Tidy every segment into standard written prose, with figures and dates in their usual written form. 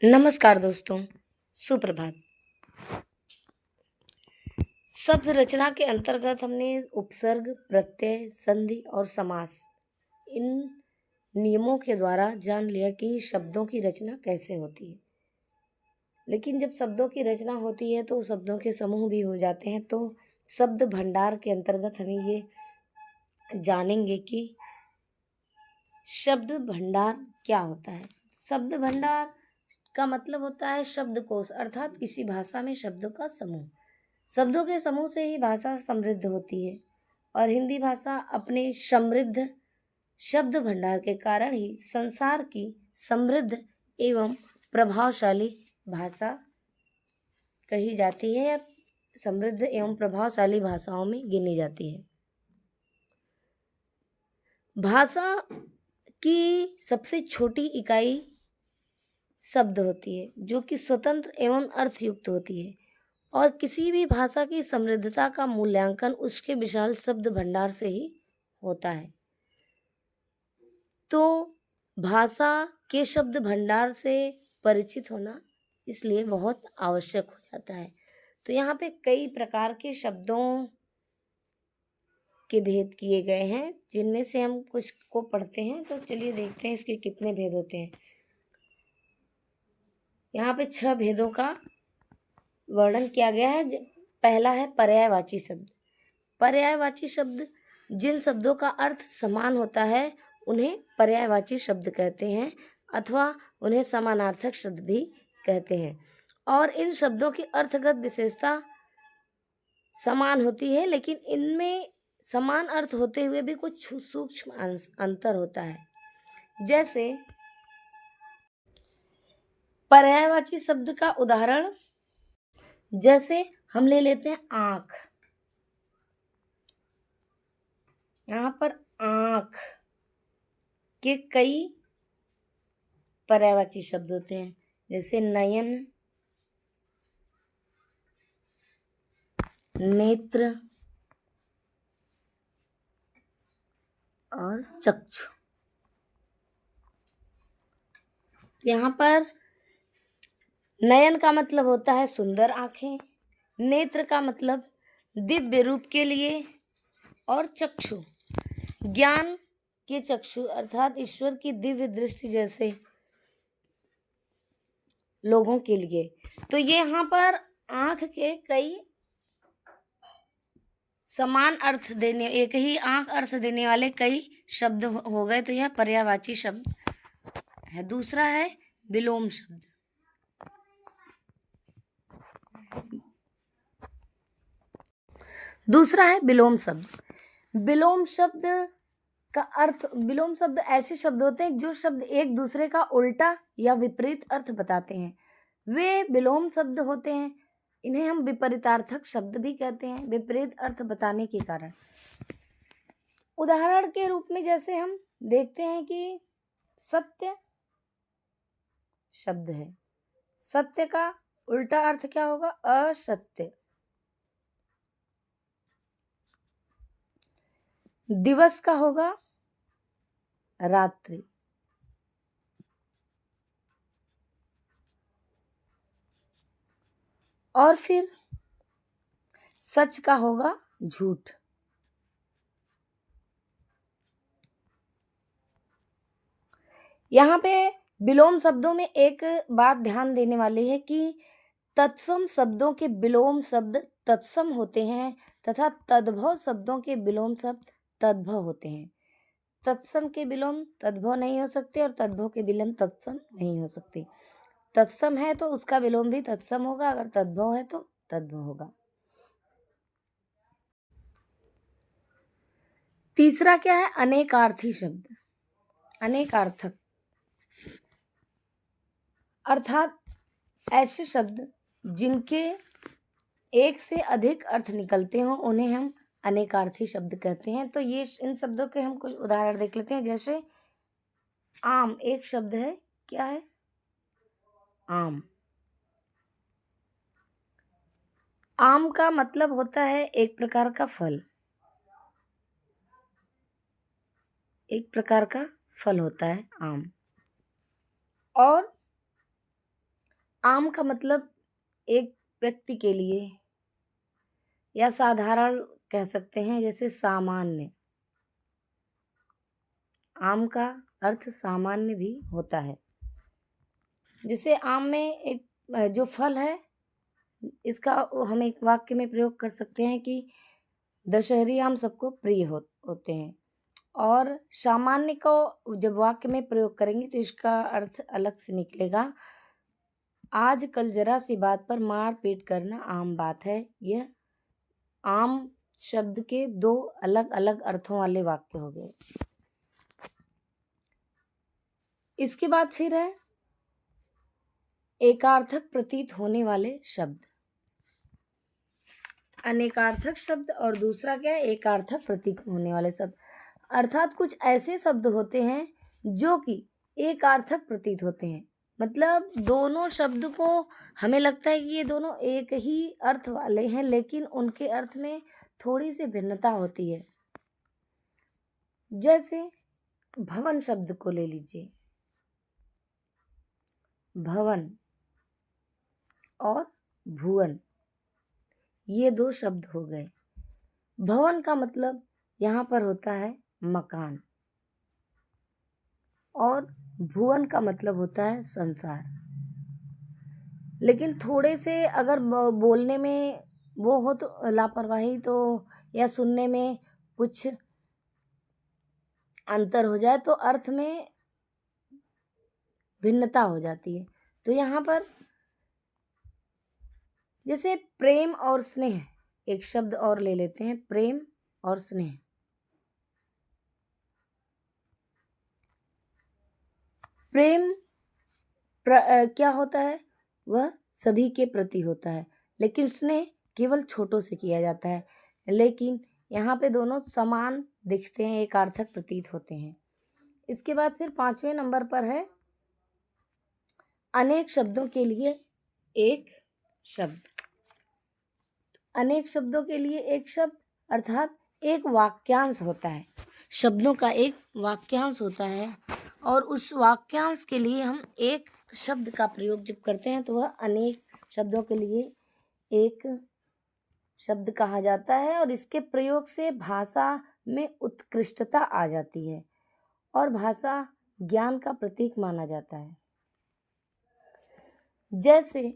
नमस्कार दोस्तों, सुप्रभात। शब्द रचना के अंतर्गत हमने उपसर्ग, प्रत्यय, संधि और समास इन नियमों के द्वारा जान लिया कि शब्दों की रचना कैसे होती है। लेकिन जब शब्दों की रचना होती है तो शब्दों के समूह भी हो जाते हैं। तो शब्द भंडार के अंतर्गत हम ये जानेंगे कि शब्द भंडार क्या होता है। शब्द भंडार का मतलब होता है शब्दकोश, अर्थात किसी भाषा में शब्दों का समूह। शब्दों के समूह से ही भाषा समृद्ध होती है और हिंदी भाषा अपने समृद्ध शब्द भंडार के कारण ही संसार की समृद्ध एवं प्रभावशाली भाषा कही जाती है या समृद्ध एवं प्रभावशाली भाषाओं में गिनी जाती है। भाषा की सबसे छोटी इकाई शब्द होती है, जो कि स्वतंत्र एवं अर्थयुक्त होती है, और किसी भी भाषा की समृद्धता का मूल्यांकन उसके विशाल शब्द भंडार से ही होता है। तो भाषा के शब्द भंडार से परिचित होना इसलिए बहुत आवश्यक हो जाता है। तो यहाँ पे कई प्रकार के शब्दों के भेद किए गए हैं, जिनमें से हम कुछ को पढ़ते हैं। तो चलिए देखते हैं इसके कितने भेद होते हैं। यहाँ पे 6 भेदों का वर्णन किया गया है। पहला है पर्यायवाची शब्द। पर्यायवाची शब्द जिन शब्दों का अर्थ समान होता है उन्हें पर्यायवाची शब्द कहते हैं, अथवा उन्हें समानार्थक शब्द भी कहते हैं। और इन शब्दों की अर्थगत विशेषता समान होती है, लेकिन इनमें समान अर्थ होते हुए भी कुछ सूक्ष्म अंतर होता है। जैसे पर्यायवाची शब्द का उदाहरण, जैसे हम ले लेते हैं आँख। यहाँ पर आँख के कई पर्यायवाची शब्द होते हैं, जैसे नयन, नेत्र और चक्षु। यहाँ पर नयन का मतलब होता है सुंदर आंखें, नेत्र का मतलब दिव्य रूप के लिए, और चक्षु ज्ञान के चक्षु अर्थात ईश्वर की दिव्य दृष्टि जैसे लोगों के लिए। तो ये यहाँ पर आंख के कई समान अर्थ देने, एक ही आंख अर्थ देने वाले कई शब्द हो गए। तो यह पर्यायवाची शब्द है। दूसरा है विलोम शब्द। दूसरा है विलोम शब्द। विलोम शब्द का अर्थ, विलोम शब्द ऐसे शब्द होते हैं जो शब्द एक दूसरे का उल्टा या विपरीत अर्थ बताते हैं, वे विलोम शब्द होते हैं। इन्हें हम विपरीतार्थक शब्द भी कहते हैं, विपरीत अर्थ बताने के कारण। उदाहरण के रूप में जैसे हम देखते हैं कि सत्य शब्द है, सत्य का उल्टा अर्थ क्या होगा? असत्य। दिवस का होगा रात्रि। और फिर सच का होगा झूठ। यहाँ पे विलोम शब्दों में एक बात ध्यान देने वाली है कि तत्सम शब्दों के विलोम शब्द तत्सम होते हैं तथा तद्भव शब्दों के विलोम शब्द तद्भव होते हैं। तत्सम के विलोम तद्भव नहीं हो सकते और तद्भव के विलोम तत्सम नहीं हो सकते। तत्सम है तो उसका विलोम भी तत्सम होगा, अगर तद्भव है तो तद्भव होगा। तीसरा क्या है? अनेकार्थी शब्द। अनेकार्थक अर्थात ऐसे शब्द जिनके एक से अधिक अर्थ निकलते हो उन्हें हम अनेकार्थी शब्द कहते हैं। तो ये इन शब्दों के हम कुछ उदाहरण देख लेते हैं। जैसे आम एक शब्द है, क्या है? आम। आम का मतलब होता है एक प्रकार का फल, एक प्रकार का फल होता है आम। और आम का मतलब एक व्यक्ति के लिए या साधारण कह सकते हैं, जैसे सामान्य। आम का अर्थ सामान्य भी होता है। जैसे आम में एक जो फल है, इसका हम एक वाक्य में प्रयोग कर सकते हैं कि दशहरी आम सबको प्रिय होते हैं। और सामान्य को जब वाक्य में प्रयोग करेंगे तो इसका अर्थ अलग से निकलेगा। आजकल जरा सी बात पर मार पीट करना आम बात है। यह आम शब्द के दो अलग अलग अर्थों वाले वाक्य हो गए। इसके बाद फिर है एकार्थक प्रतीत होने वाले शब्द। अनेकार्थक शब्द और दूसरा क्या है, एकार्थक प्रतीत होने वाले शब्द। अर्थात कुछ ऐसे शब्द होते हैं जो कि एकार्थक प्रतीत होते हैं, मतलब दोनों शब्द को हमें लगता है कि ये दोनों एक ही अर्थ वाले हैं, लेकिन उनके अर्थ में थोड़ी सी भिन्नता होती है। जैसे भवन शब्द को ले लीजिए। भवन और भुवन, ये दो शब्द हो गए। भवन का मतलब यहाँ पर होता है मकान, और भुवन का मतलब होता है संसार। लेकिन थोड़े से अगर बोलने में वो हो तो लापरवाही, तो या सुनने में कुछ अंतर हो जाए तो अर्थ में भिन्नता हो जाती है। तो यहाँ पर जैसे प्रेम और स्नेह, एक शब्द और ले लेते हैं, प्रेम और स्नेह। प्रेम क्या होता है, वह सभी के प्रति होता है, लेकिन स्नेह केवल छोटों से किया जाता है। लेकिन यहाँ पे दोनों समान दिखते हैं, एकार्थक प्रतीत होते हैं। इसके बाद फिर 5वें नंबर पर है अनेक शब्दों के लिए एक शब्द। अनेक शब्दों के लिए एक शब्द अर्थात एक वाक्यांश होता है। शब्दों का एक वाक्यांश होता है, और उस वाक्यांश के लिए हम एक शब्द का प्रयोग जब करते हैं तो वह अनेक शब्दों के लिए एक शब्द कहा जाता है। और इसके प्रयोग से भाषा में उत्कृष्टता आ जाती है और भाषा ज्ञान का प्रतीक माना जाता है। जैसे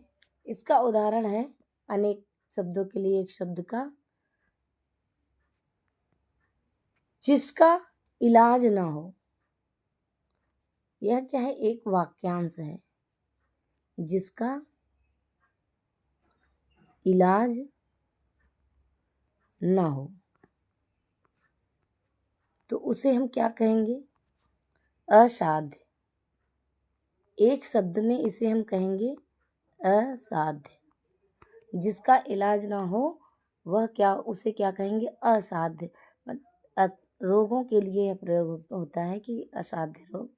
इसका उदाहरण है अनेक शब्दों के लिए एक शब्द का, जिसका इलाज ना हो। यह क्या है, एक वाक्यांश है, जिसका इलाज ना हो तो उसे हम क्या कहेंगे, असाध्य। एक शब्द में इसे हम कहेंगे असाध्य। जिसका इलाज ना हो वह क्या, उसे क्या कहेंगे, असाध्य। रोगों के लिए यह प्रयोग होता है कि असाध्य रोग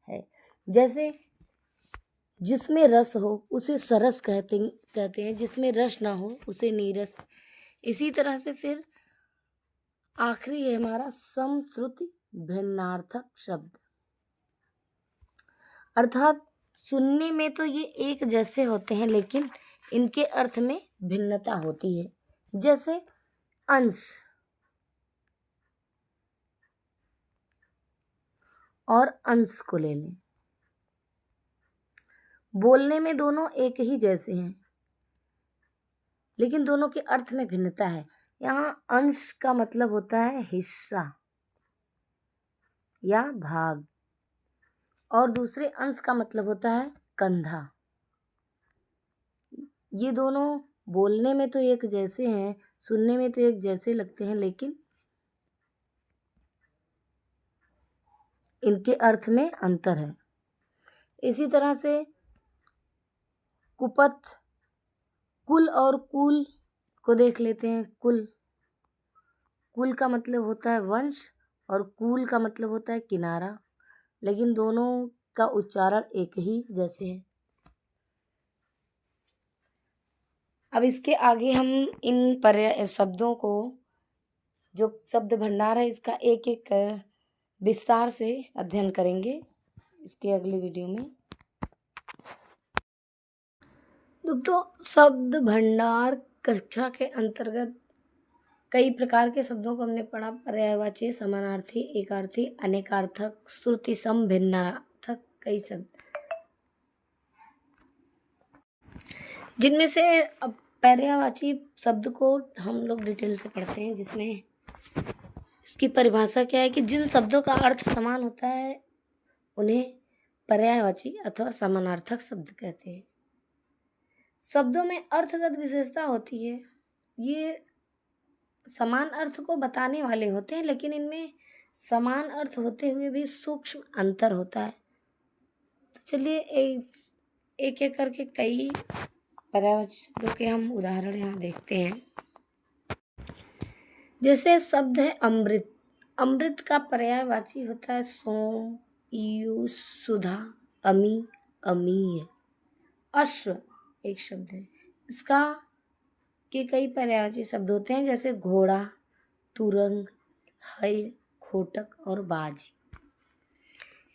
है। जैसे जिसमें रस हो उसे सरस कहते हैं, जिसमें रस ना हो उसे नीरस। इसी तरह से फिर आखिरी है हमारा समश्रुति भिन्नार्थक शब्द। अर्थात सुनने में तो ये एक जैसे होते हैं, लेकिन इनके अर्थ में भिन्नता होती है। जैसे अंश और अंश को ले लें, बोलने में दोनों एक ही जैसे हैं, लेकिन दोनों के अर्थ में भिन्नता है। यहाँ अंश का मतलब होता है हिस्सा या भाग, और दूसरे अंश का मतलब होता है कंधा। ये दोनों बोलने में तो एक जैसे हैं, सुनने में तो एक जैसे लगते हैं, लेकिन इनके अर्थ में अंतर है। इसी तरह से कुपथ, कुल और कुल को देख लेते हैं। कुल का मतलब होता है वंश, और कुल का मतलब होता है किनारा, लेकिन दोनों का उच्चारण एक ही जैसे है। अब इसके आगे हम इन शब्दों को, जो शब्द भंडार है, इसका एक एक विस्तार से अध्ययन करेंगे इसके अगले वीडियो में। तो शब्द भंडार कक्षा के अंतर्गत कई प्रकार के शब्दों को हमने पढ़ा। पर्यायवाची, समानार्थी, एकार्थी, अनेकार्थक, श्रुति सम, भिन्नार्थक, कई शब्द, जिनमें से अब पर्यायवाची शब्द को हम लोग डिटेल से पढ़ते हैं, जिसमें इसकी परिभाषा क्या है कि जिन शब्दों का अर्थ समान होता है उन्हें पर्यायवाची अथवा समानार्थक शब्द कहते हैं। शब्दों में अर्थगत विशेषता होती है, ये समान अर्थ को बताने वाले होते हैं, लेकिन इनमें समान अर्थ होते हुए भी सूक्ष्म अंतर होता है। तो चलिए एक एक करके कई पर्यायवाची शब्दों के हम उदाहरण यहाँ देखते हैं। जैसे शब्द है अमृत। अमृत का पर्यायवाची होता है सोम, पीयूष, सुधा, अमी, अमीय। अश्व एक शब्द है, इसका के कई पर्यायवाची शब्द होते हैं, जैसे घोड़ा, तुरंग, हय, खोटक और बाजी।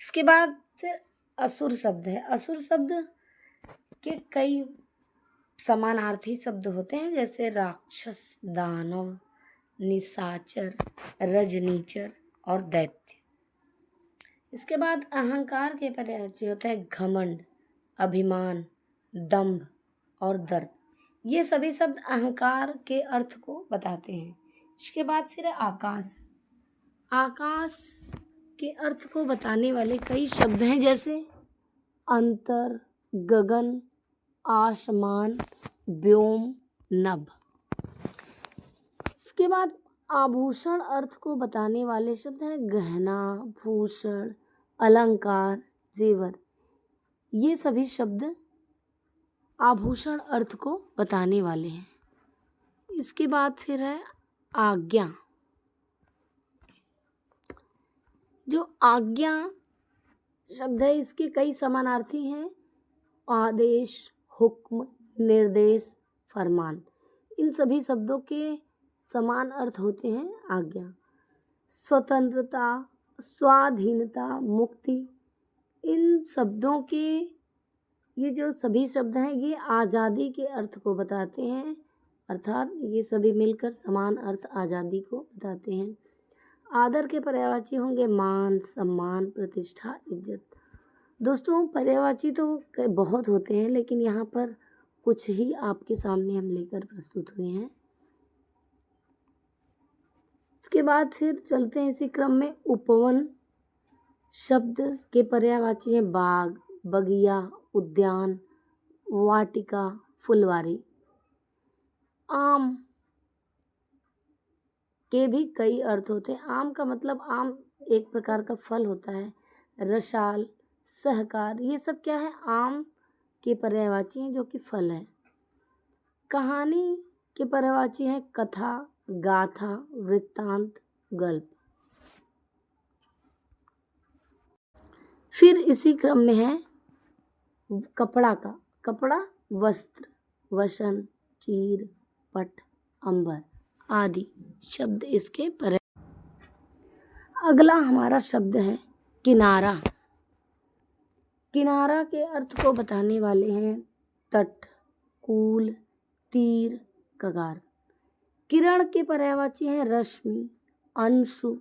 इसके बाद असुर शब्द है। असुर शब्द के कई समानार्थी शब्द होते हैं, जैसे राक्षस, दानव, निशाचर, रजनीचर और दैत्य। इसके बाद अहंकार के पर्यायवाची होते हैं घमंड, अभिमान, दंभ और दर्प। ये सभी शब्द अहंकार के अर्थ को बताते हैं। इसके बाद फिर है आकाश। आकाश के अर्थ को बताने वाले कई शब्द हैं, जैसे अंतर, गगन, आसमान, व्योम, नभ। इसके बाद आभूषण अर्थ को बताने वाले शब्द हैं गहना, भूषण, अलंकार, जेवर। ये सभी शब्द आभूषण अर्थ को बताने वाले हैं। इसके बाद फिर है आज्ञा। जो आज्ञा शब्द है, इसके कई समानार्थी हैं, आदेश, हुक्म, निर्देश, फरमान। इन सभी शब्दों के समान अर्थ होते हैं आज्ञा। स्वतंत्रता, स्वाधीनता, मुक्ति, इन शब्दों के ये जो सभी शब्द हैं ये आज़ादी के अर्थ को बताते हैं, अर्थात ये सभी मिलकर समान अर्थ आज़ादी को बताते हैं। आदर के पर्यायवाची होंगे मान, सम्मान, प्रतिष्ठा, इज्जत। दोस्तों पर्यायवाची तो बहुत होते हैं, लेकिन यहाँ पर कुछ ही आपके सामने हम लेकर प्रस्तुत हुए हैं। इसके बाद फिर चलते हैं इसी क्रम में। उपवन शब्द के पर्यायवाची हैं बाग, बगिया, उद्यान, वाटिका, फुलवारी। आम के भी कई अर्थ होते हैं। आम का मतलब आम एक प्रकार का फल होता है। रसाल, सहकार, ये सब क्या है, आम के पर्यायवाची हैं जो कि फल है। कहानी के पर्यायवाची हैं कथा, गाथा, वृत्तांत, गल्प। फिर इसी क्रम में है कपड़ा का। कपड़ा वस्त्र, वसन, चीर, पट, अंबर आदि शब्द इसके पर्याय। अगला हमारा शब्द है किनारा। किनारा के अर्थ को बताने वाले हैं तट, कूल, तीर, कगार। किरण के पर्यायवाची हैं रश्मि, अंशु,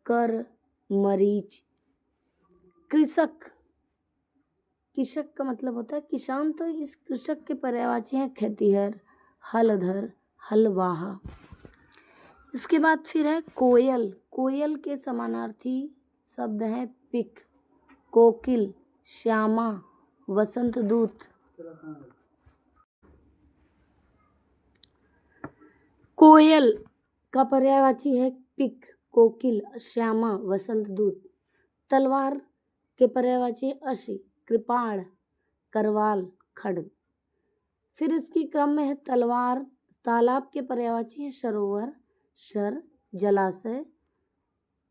कर, मरीच। कृषक, कृषक का मतलब होता है किसान, तो इस कृषक के पर्यायवाची हैं खेतिहर, हलधर, हलवाहा। इसके बाद फिर है कोयल। कोयल के समानार्थी शब्द हैं पिक, कोकिल, श्यामा, वसंत दूत। कोयल का पर्यायवाची है पिक, कोकिल, श्यामा, वसंत दूत। तलवार के पर्यायवाची अशी, कृपाण, करवाल, खड्ग। फिर इसकी क्रम में है तलवार। तालाब के पर्यायवाची है सरोवर, शर, जलाशय,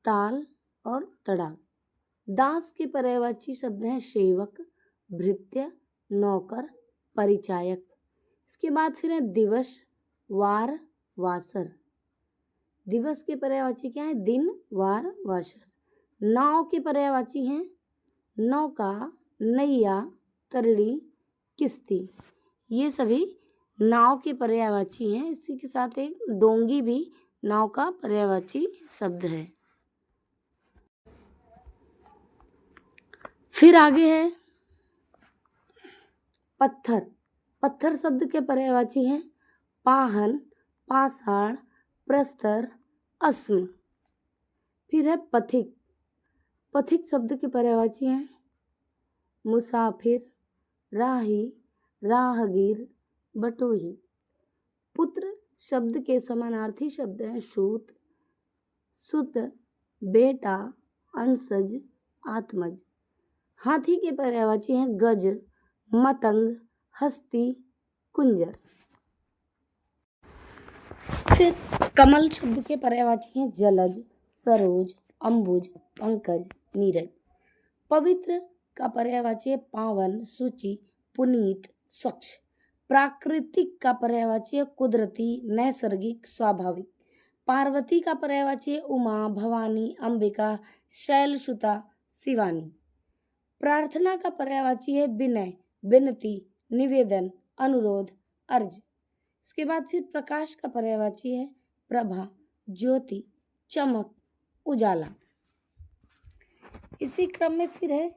ताल और तड़ाग। दास के पर्यायवाची शब्द हैं सेवक, भृत्य, नौकर, परिचायक। इसके बाद फिर है दिवस, वार, वासर। दिवस के पर्यायवाची क्या है, दिन, वार, वासर। नाव के पर्यायवाची हैं नौका, नैया, तरड़ी, किश्ती। ये सभी नाव के पर्यायवाची हैं। इसी के साथ एक डोंगी भी नाव का पर्यायवाची शब्द है। फिर आगे है पत्थर। पत्थर शब्द के पर्यायवाची हैं पाहन, पाषाण, प्रस्तर, अस्म। फिर है पथिक। पथिक शब्द के पर्यायवाची हैं मुसाफिर, राही, राहगीर, बटोही। पुत्र शब्द के समानार्थी शब्द हैं सूत, सुत, बेटा, अंशज, आत्मज। हाथी के पर्यायवाची हैं गज, मतंग, हस्ती, कुंजर। फिर कमल शब्द के पर्यायवाची हैं जलज, सरोज, अंबुज, पंकज, नीरज। पवित्र का पर्यायवाची है पावन, शुचि, पुनीत, स्वच्छ। प्राकृतिक का पर्यायवाची है कुदरती, नैसर्गिक, स्वाभाविक। पार्वती का पर्यायवाची है उमा, भवानी, अंबिका, शैलसुता, शिवानी। प्रार्थना का पर्यायवाची है विनय, विनती, निवेदन, अनुरोध, अर्ज। इसके बाद फिर प्रकाश का पर्यायवाची है प्रभा, ज्योति, चमक, उजाला। इसी क्रम में फिर है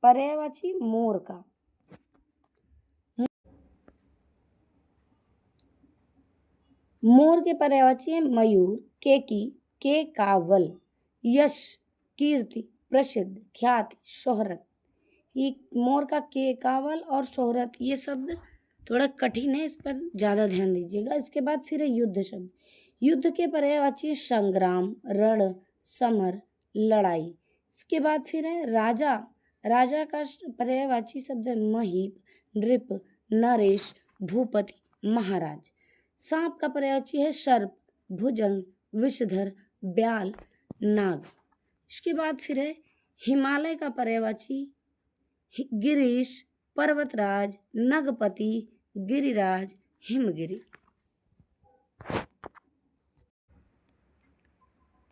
पर्यायवाची मोर का। मोर के पर्यायवाची है मयूर, केकी, के कावल, यश, कीर्ति, प्रसिद्ध, ख्याति, शोहरत। ये मोर का के कावल और शोहरत ये शब्द थोड़ा कठिन है, इस पर ज़्यादा ध्यान दीजिएगा। इसके बाद फिर है युद्ध शब्द। युद्ध के पर्यायवाची है संग्राम, रण, समर, लड़ाई। इसके बाद फिर है राजा। राजा का पर्यायवाची शब्द है महीप, नृप, नरेश, भूपति, महाराज। सांप का पर्यायवाची है सर्प, भुजंग, विषधर, ब्याल, नाग। इसके बाद फिर है हिमालय का पर्यायवाची गिरीश, पर्वतराज, नगपति, गिरिराज, हिमगिरी।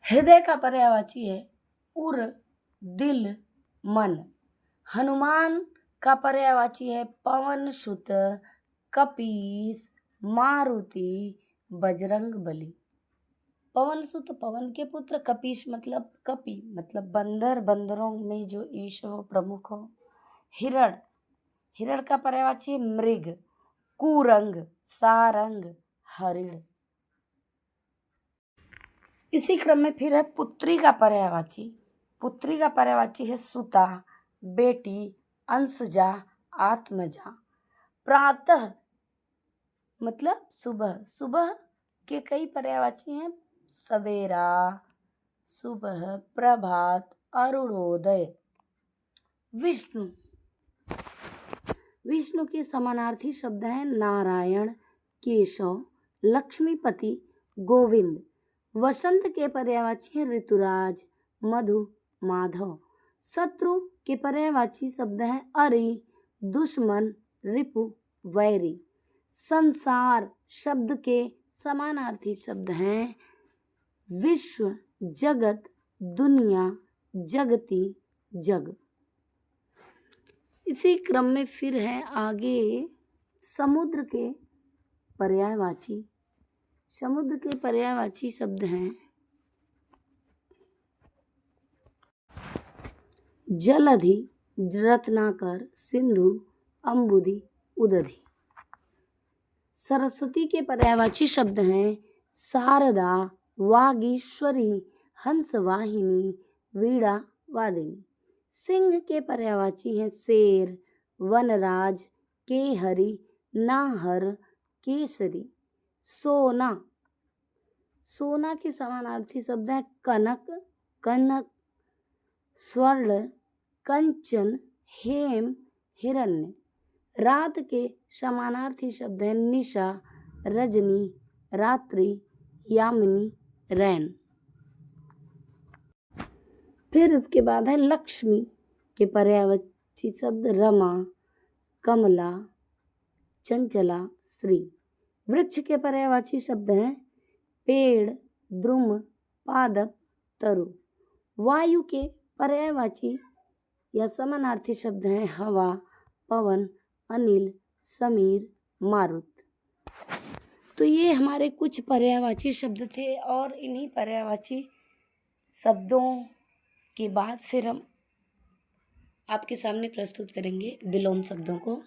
हृदय का पर्यायवाची है उर, दिल, मन। हनुमान का पर्यायवाची है पवन सुत, कपीस, मारुति, बजरंग बली। पवन सुत पवन के पुत्र, कपीश मतलब कपि मतलब बंदर, बंदरों में जो ईश हो, प्रमुख हो। हिरण, हिरण का पर्यायवाची है मृग, कुरंग, सारंग, हरिण। इसी क्रम में फिर है पुत्री का पर्यायवाची। पुत्री का पर्यायवाची है सुता, बेटी, अंशजा, आत्मजा। प्रातः मतलब सुबह। सुबह के कई पर्यायवाची हैं सवेरा, सुबह, प्रभात, अरुणोदय। विष्णु, विष्णु के समानार्थी शब्द हैं नारायण, केशव, लक्ष्मीपति, गोविंद। वसंत के पर्यायवाची हैं ऋतुराज, मधु, माधव। शत्रु के पर्यायवाची शब्द हैं अरि, दुश्मन, रिपु, वैरी। संसार शब्द के समानार्थी शब्द हैं विश्व, जगत, दुनिया, जगती, जग। इसी क्रम में फिर है आगे समुद्र के पर्यायवाची। समुद्र के पर्यायवाची शब्द हैं जलधि, रत्नाकर, सिंधु, अम्बुधि, उदधि। सरस्वती के पर्यायवाची शब्द हैं शारदा, वागीश्वरी, हंसवाहिनी, वीणा वादिनी। सिंह के पर्यायवाची हैं शेर, वनराज, केहरी, नाहर, केसरी। सोना, सोना के समानार्थी शब्द हैं कनक, कनक, स्वर्ण, कंचन, हेम, हिरण्य। रात के समानार्थी शब्द हैं निशा, रजनी, रात्रि, यामिनी, रैन। फिर इसके बाद है लक्ष्मी के पर्यायवाची शब्द रमा, कमला, चंचला, श्री। वृक्ष के पर्यायवाची शब्द हैं पेड़, द्रुम, पादप, तरु। वायु के पर्यायवाची या समानार्थी शब्द हैं हवा, पवन, अनिल, समीर, मारुत। तो ये हमारे कुछ पर्यायवाची शब्द थे और इन्हीं पर्यायवाची शब्दों के बाद फिर हम आपके सामने प्रस्तुत करेंगे विलोम शब्दों को।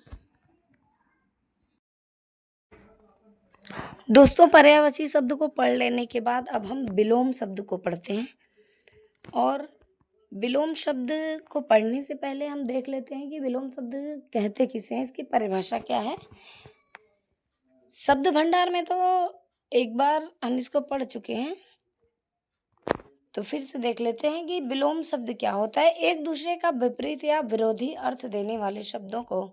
दोस्तों, पर्यायवाची शब्द को पढ़ लेने के बाद अब हम विलोम शब्द को पढ़ते हैं। और विलोम शब्द को पढ़ने से पहले हम देख लेते हैं कि विलोम शब्द कहते किसे हैं, इसकी परिभाषा क्या है। शब्द भंडार में तो एक बार हम इसको पढ़ चुके हैं, तो फिर से देख लेते हैं कि विलोम शब्द क्या होता है। एक दूसरे का विपरीत या विरोधी अर्थ देने वाले शब्दों को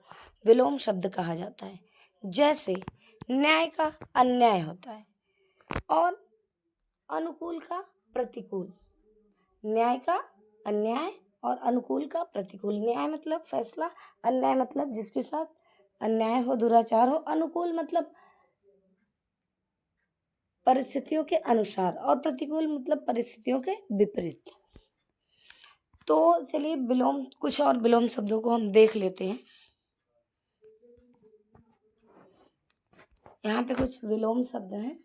विलोम शब्द कहा जाता है। जैसे न्याय का अन्याय होता है और अनुकूल का प्रतिकूल। न्याय का अन्याय और अनुकूल का प्रतिकूल। न्याय मतलब फैसला, अन्याय मतलब जिसके साथ अन्याय हो, दुराचार हो, अनुकूल मतलब परिस्थितियों के अनुसार और प्रतिकूल मतलब परिस्थितियों के विपरीत। तो चलिए कुछ और विलोम शब्दों को हम देख लेते हैं। यहाँ पे कुछ विलोम शब्द हैं।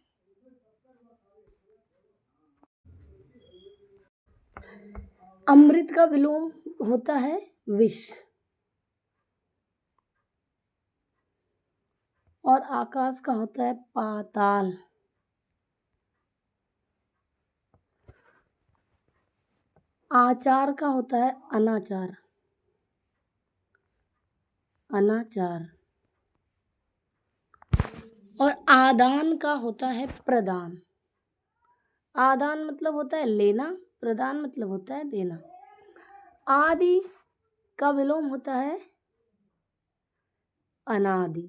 अमृत का विलोम होता है विष और आकाश का होता है पाताल। आचार का होता है अनाचार। अनाचार। और आदान का होता है प्रदान। आदान मतलब होता है लेना, प्रदान मतलब होता है देना। आदि का विलोम होता है अनादि।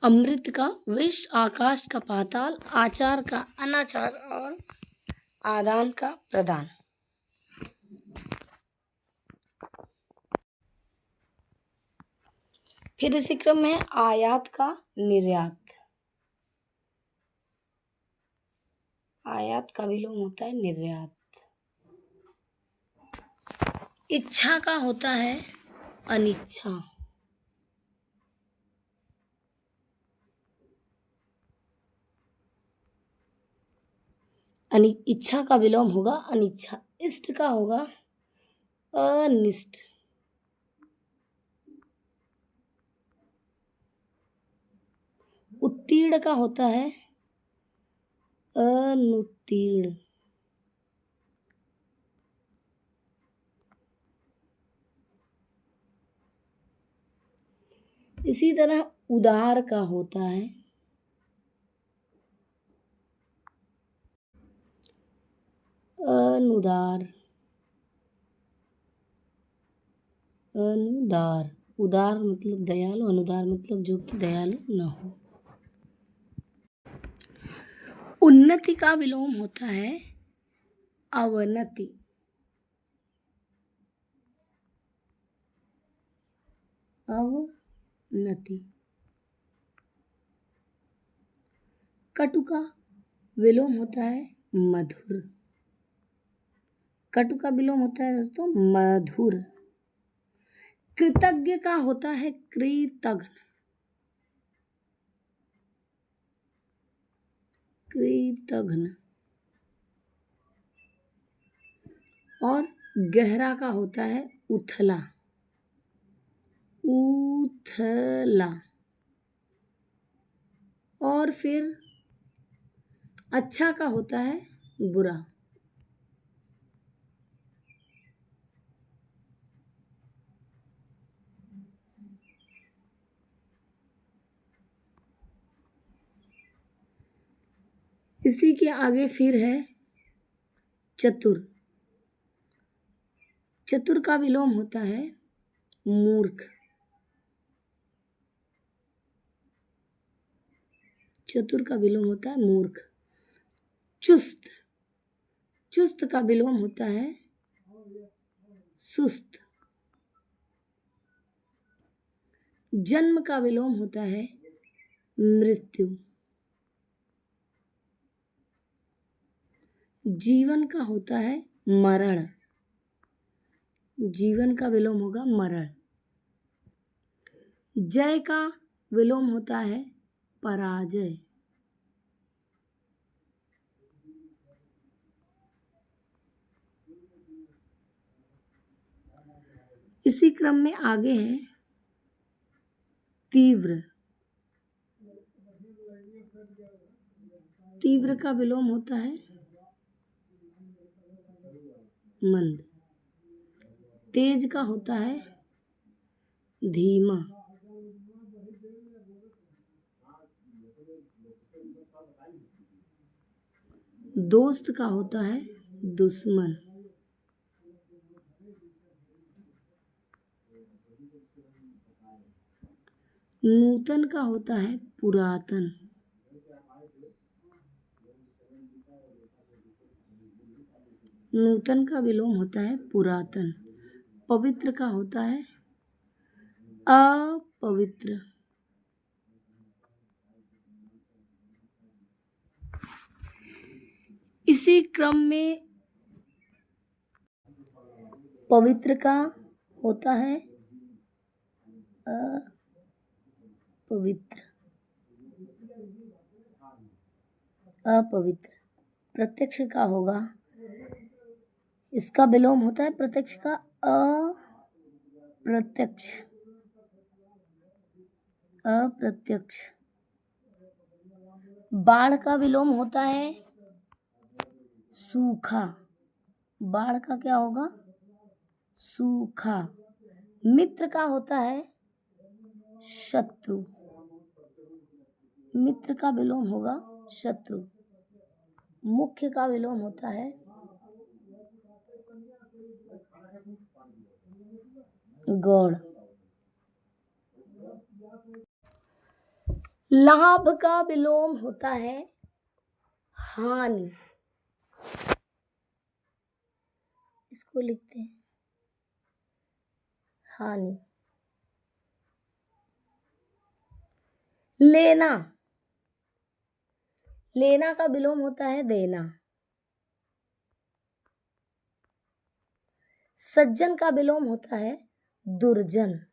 अमृत का विष, आकाश का पाताल, आचार का अनाचार और आदान का प्रदान। फिर इसी क्रम में आयात का निर्यात। आयात का विलोम होता है निर्यात। इच्छा का होता है अनिच्छा। इच्छा का विलोम होगा अनिच्छा। इष्ट का होगा अनिष्ट। उत्तीर्ण का होता है अनुत्तीर्ण। इसी तरह उदार का होता है अनुदार। अनुदार। उदार मतलब दयालु, अनुदार मतलब जो कि दयालु न हो। उन्नति का विलोम होता है अवनति। अवनति। कटु का विलोम होता है मधुर। कटु का विलोम होता है दोस्तों मधुर। कृतज्ञ का होता है कृतघ्न। कृतघ्न। और गहरा का होता है उथला। उथला। और फिर अच्छा का होता है बुरा। इसी के आगे फिर है चतुर। चतुर का विलोम होता है मूर्ख। चतुर का विलोम होता है मूर्ख। चुस्त। चुस्त का विलोम होता है सुस्त। जन्म का विलोम होता है मृत्यु। जीवन का होता है मरण। जीवन का विलोम होगा मरण। जय का विलोम होता है पराजय। इसी क्रम में आगे है तीव्र। तीव्र का विलोम होता है मंद। तेज का होता है धीमा। दोस्त का होता है दुश्मन। नूतन का होता है पुरातन। नूतन का विलोम होता है पुरातन। पवित्र का होता है अपवित्र। इसी क्रम में पवित्र का होता है अपवित्र। अपवित्र। प्रत्यक्ष का होगा, इसका विलोम होता है प्रत्यक्ष का अप्रत्यक्ष। अप्रत्यक्ष। बाढ़ का विलोम होता है सूखा। बाढ़ का क्या होगा? सूखा। मित्र का होता है शत्रु। मित्र का विलोम होगा शत्रु। मुख्य का विलोम होता है गौड़। लाभ का विलोम होता है हानि। इसको लिखते हैं हानि। लेना। लेना का विलोम होता है देना। सज्जन का विलोम होता है दुर्जन।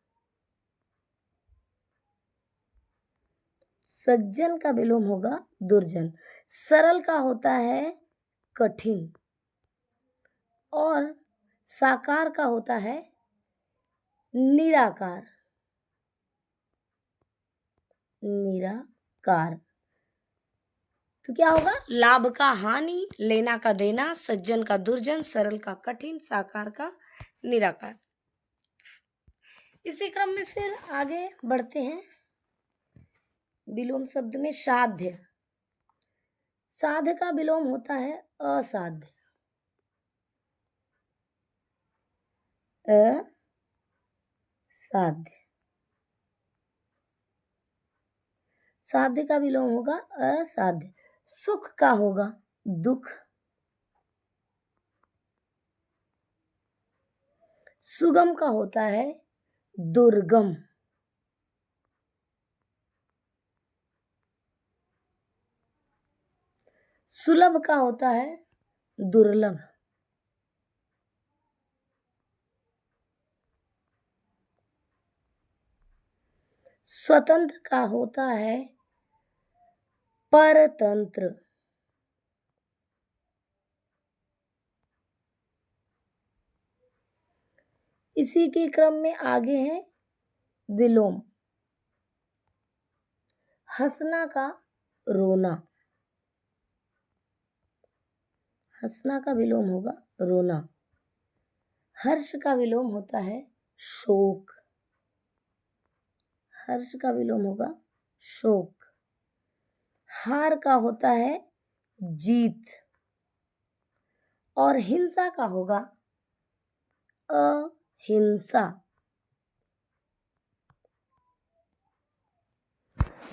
सज्जन का विलोम होगा दुर्जन। सरल का होता है कठिन और साकार का होता है निराकार। निराकार। तो क्या होगा? लाभ का हानि, लेना का देना, सज्जन का दुर्जन, सरल का कठिन, साकार का निराकार। इसी क्रम में फिर आगे बढ़ते हैं। विलोम शब्द में साध्य। साध्य का विलोम होता है असाध्य। असाध्य। साध्य का विलोम होगा असाध्य। सुख का होगा दुख। सुगम का होता है दुर्गम। सुलभ का होता है दुर्लभ। स्वतंत्र का होता है परतंत्र। इसी के क्रम में आगे है विलोम। हंसना का रोना। हंसना का विलोम होगा रोना। हर्ष का विलोम होता है शोक। हर्ष का विलोम होगा शोक। हार का होता है जीत और हिंसा का होगा अहिंसा।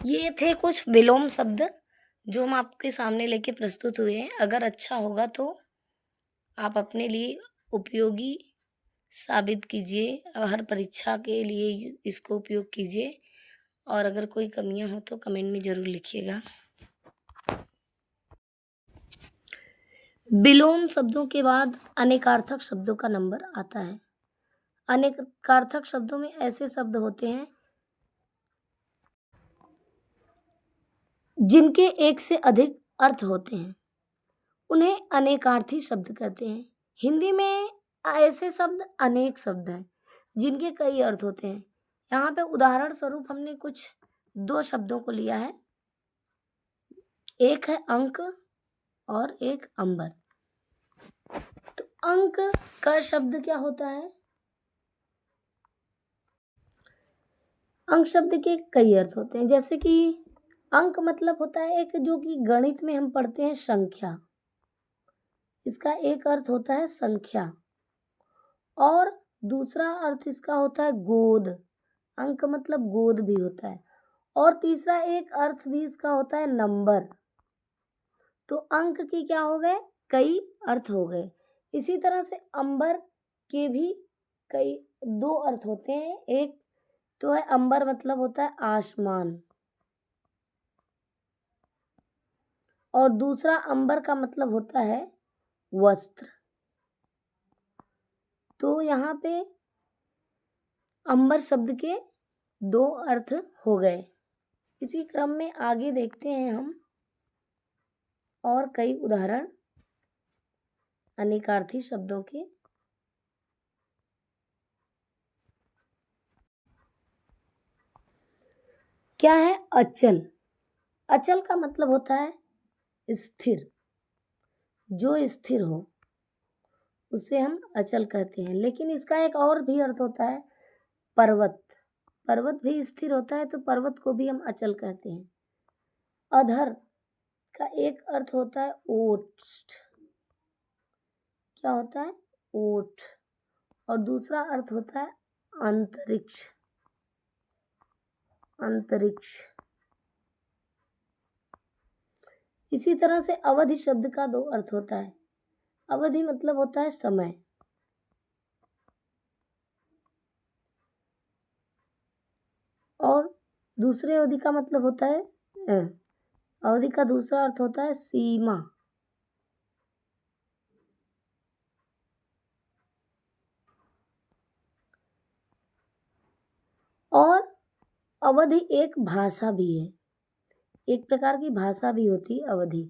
ये थे कुछ विलोम शब्द जो हम आपके सामने लेके प्रस्तुत हुए हैं। अगर अच्छा होगा तो आप अपने लिए उपयोगी साबित कीजिए और हर परीक्षा के लिए इसको उपयोग कीजिए। और अगर कोई कमियां हो तो कमेंट में ज़रूर लिखिएगा। विलोम शब्दों के बाद अनेकार्थक शब्दों का नंबर आता है। अनेकार्थक शब्दों में ऐसे शब्द होते हैं जिनके एक से अधिक अर्थ होते हैं, उन्हें अनेकार्थी शब्द कहते हैं। हिंदी में ऐसे शब्द अनेक शब्द हैं जिनके कई अर्थ होते हैं। यहाँ पे उदाहरण स्वरूप हमने कुछ 2 शब्दों को लिया है, एक है अंक और एक अंबर। तो अंक का शब्द क्या होता है? अंक शब्द के कई अर्थ होते हैं, जैसे कि अंक मतलब होता है एक, जो कि गणित में हम पढ़ते हैं, संख्या। इसका एक अर्थ होता है संख्या, और दूसरा अर्थ इसका होता है गोद। अंक मतलब गोद भी होता है, और तीसरा एक अर्थ भी इसका होता है नंबर। तो अंक के क्या हो गए? कई अर्थ हो गए। इसी तरह से अंबर के भी कई 2 अर्थ होते हैं। एक तो है अंबर मतलब होता है आसमान, और दूसरा अंबर का मतलब होता है वस्त्र। तो यहाँ पे अंबर शब्द के 2 अर्थ हो गए। इसी क्रम में आगे देखते हैं हम और कई उदाहरण अनेकार्थी शब्दों के। क्या है अचल? अचल का मतलब होता है स्थिर, जो स्थिर हो उसे हम अचल कहते हैं। लेकिन इसका एक और भी अर्थ होता है पर्वत। पर्वत भी स्थिर होता है, तो पर्वत को भी हम अचल कहते हैं। अधर का एक अर्थ होता है ओट। क्या होता है? ओट। और दूसरा अर्थ होता है अंतरिक्ष। अंतरिक्ष। इसी तरह से अवधि शब्द का 2 अर्थ होता है। अवधि मतलब होता है समय, और दूसरे अवधि का मतलब होता है अवधि का दूसरा अर्थ होता है सीमा। और अवधि एक भाषा भी है, एक प्रकार की भाषा भी होती है अवधि।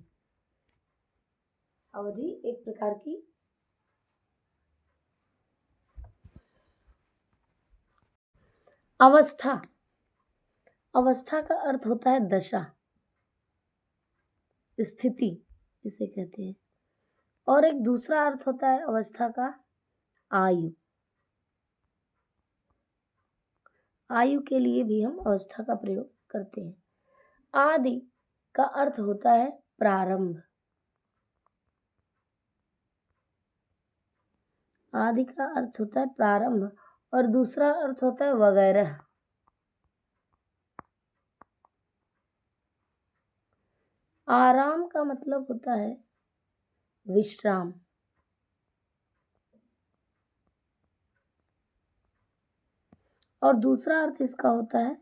अवधि एक प्रकार की अवस्था। अवस्था का अर्थ होता है दशा, स्थिति इसे कहते हैं। और एक दूसरा अर्थ होता है अवस्था का आयु। आयु के लिए भी हम अवस्था का प्रयोग करते हैं। आदि का अर्थ होता है प्रारंभ। आदि का अर्थ होता है प्रारंभ, और दूसरा अर्थ होता है वगैरह। आराम का मतलब होता है विश्राम। और दूसरा अर्थ इसका होता है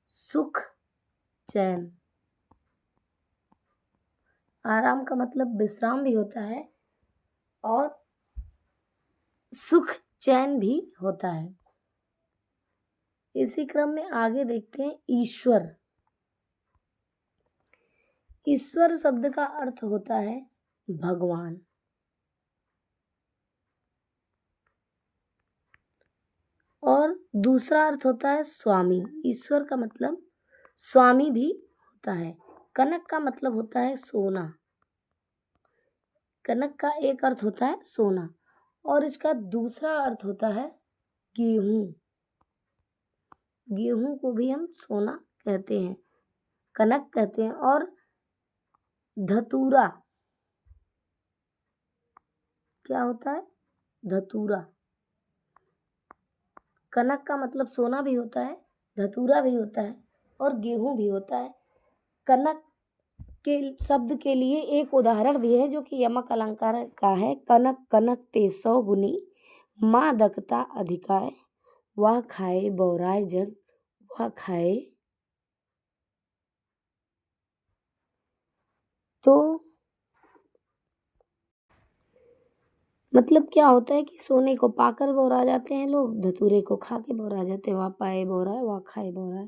सुख, चैन। आराम का मतलब विश्राम भी होता है और सुख चैन भी होता है। इसी क्रम में आगे देखते हैं ईश्वर। ईश्वर शब्द का अर्थ होता है भगवान। और दूसरा अर्थ होता है स्वामी। ईश्वर का मतलब स्वामी भी होता है। कनक का मतलब होता है सोना। कनक का एक अर्थ होता है सोना, और इसका दूसरा अर्थ होता है गेहूं। गेहूं को भी हम सोना कहते हैं, कनक कहते हैं। और धतूरा क्या होता है? धतूरा। कनक का मतलब सोना भी होता है, धतूरा भी होता है, और गेहूं भी होता है। कनक के शब्द के लिए एक उदाहरण भी है जो कि यमक अलंकार का है। कनक कनक ते 100 गुनी, माँ दकता अधिकाय, वह खाए बौराय जग, वह खाए। तो मतलब क्या होता है कि सोने को पाकर बोरा जाते हैं लोग, धतूरे को खा के बोरा जाते हैं। वहाँ पाए बोरा है, वहाँ खाए बोरा है।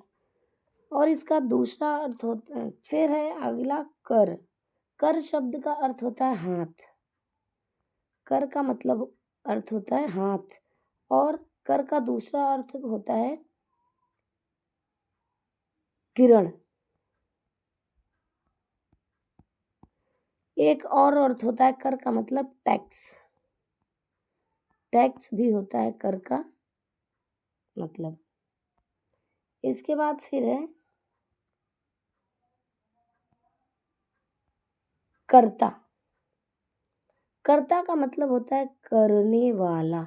और इसका दूसरा अर्थ होता है, फिर है अगला कर। कर शब्द का अर्थ होता है हाथ। कर का मतलब अर्थ होता है हाथ, और कर का दूसरा अर्थ होता है किरण। एक और अर्थ होता है कर का मतलब टैक्स। टैक्स भी होता है कर का मतलब। इसके बाद फिर है कर्ता। कर्ता का मतलब होता है करने वाला।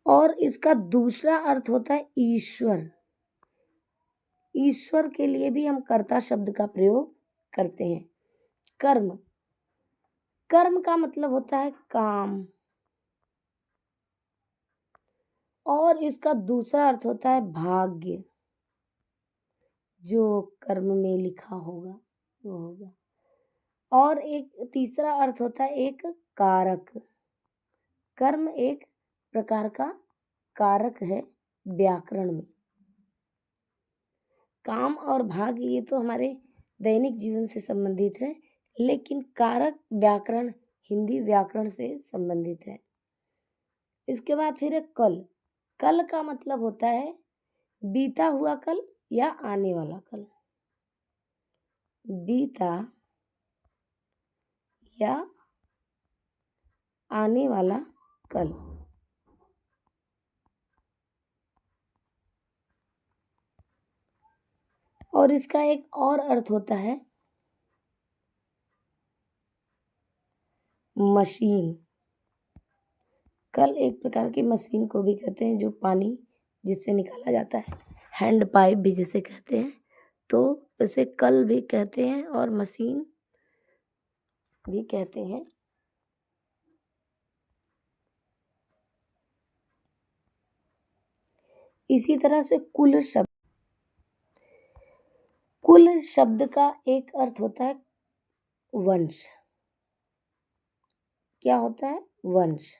और इसका दूसरा अर्थ होता है ईश्वर। ईश्वर के लिए भी हम कर्ता शब्द का प्रयोग करते हैं। कर्म। कर्म का मतलब होता है काम। और इसका दूसरा अर्थ होता है भाग्य। जो कर्म में लिखा होगा वो होगा। और एक तीसरा अर्थ होता है एक कारक। कर्म एक प्रकार का कारक है व्याकरण में। काम और भाग्य ये तो हमारे दैनिक जीवन से संबंधित है, लेकिन कारक व्याकरण हिंदी व्याकरण से संबंधित है। इसके बाद फिर है कल। कल का मतलब होता है बीता हुआ कल या आने वाला कल। बीता या आने वाला कल। और इसका एक और अर्थ होता है मशीन। कल एक प्रकार की मशीन को भी कहते हैं जो पानी जिससे निकाला जाता है, हैंड पाइप भी जिसे कहते हैं, तो इसे कल भी कहते हैं और मशीन भी कहते हैं। इसी तरह से कुल शब्द। कुल शब्द का एक अर्थ होता है वंश। क्या होता है? वंश।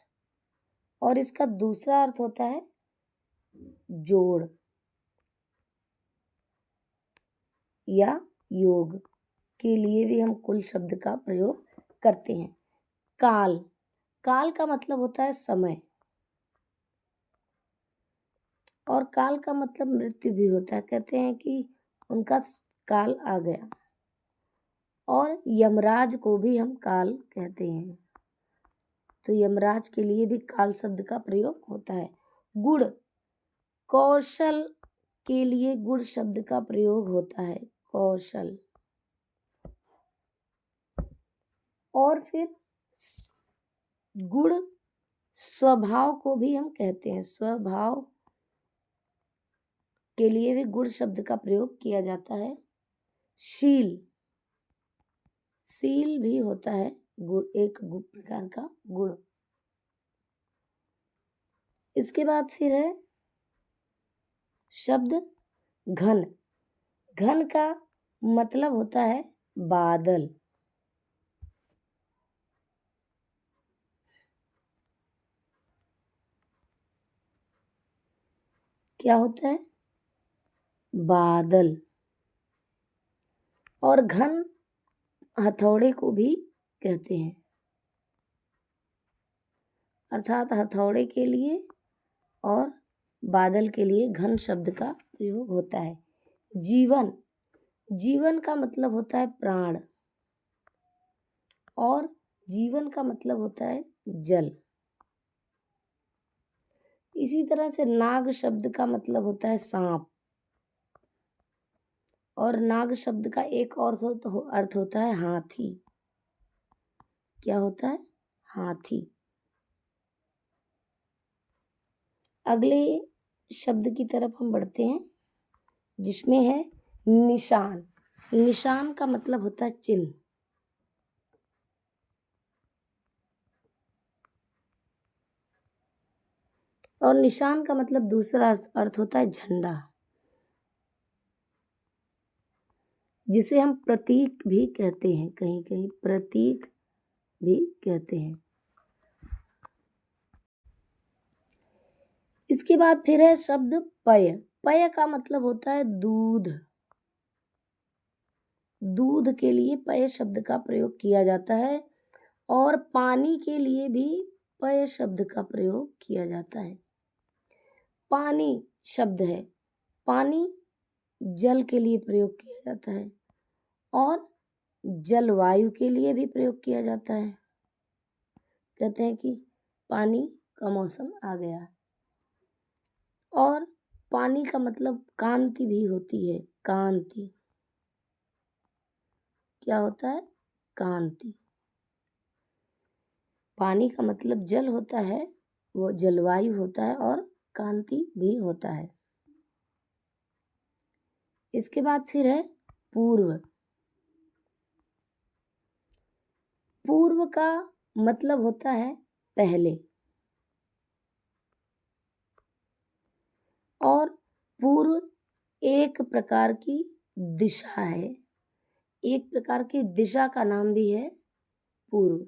और इसका दूसरा अर्थ होता है जोड़ या योग के लिए भी हम कुल शब्द का प्रयोग करते हैं। काल। काल का मतलब होता है समय। और काल का मतलब मृत्यु भी होता है। कहते हैं कि उनका काल आ गया। और यमराज को भी हम काल कहते हैं, तो यमराज के लिए भी काल शब्द का प्रयोग होता है। गुण। कौशल के लिए गुण शब्द का प्रयोग होता है, कौशल। और फिर गुण स्वभाव को भी हम कहते हैं। स्वभाव के लिए भी गुण शब्द का प्रयोग किया जाता है। शील। शील भी होता है गुण, एक प्रकार का गुण। इसके बाद फिर है शब्द घन। घन का मतलब होता है बादल। क्या होता है? बादल। और घन हथौड़े को भी कहते हैं, अर्थात हथौड़े के लिए और बादल के लिए घन शब्द का प्रयोग होता है। जीवन। जीवन का मतलब होता है प्राण। और जीवन का मतलब होता है जल। इसी तरह से नाग शब्द का मतलब होता है सांप। और नाग शब्द का एक और अर्थ होता है हाथी। क्या होता है? हाथी। अगले शब्द की तरफ हम बढ़ते हैं, जिसमें है निशान। निशान का मतलब होता है चिन्ह। और निशान का मतलब दूसरा अर्थ होता है झंडा। जिसे हम प्रतीक भी कहते हैं, कहीं कहीं प्रतीक भी कहते हैं। इसके बाद फिर है शब्द पय। पय का मतलब होता है दूध। दूध के लिए पय शब्द का प्रयोग किया जाता है और पानी के लिए भी पय शब्द का प्रयोग किया जाता है। पानी शब्द है, पानी जल के लिए प्रयोग किया जाता है और जलवायु के लिए भी प्रयोग किया जाता है। कहते हैं कि पानी का मौसम आ गया। और पानी का मतलब कांति भी होती है, कांति। क्या होता है? कांति। पानी का मतलब जल होता है, वो जलवायु होता है और कांति भी होता है। इसके बाद फिर है पूर्व। पूर्व का मतलब होता है पहले। और पूर्व एक प्रकार की दिशा है, एक प्रकार की दिशा का नाम भी है पूर्व।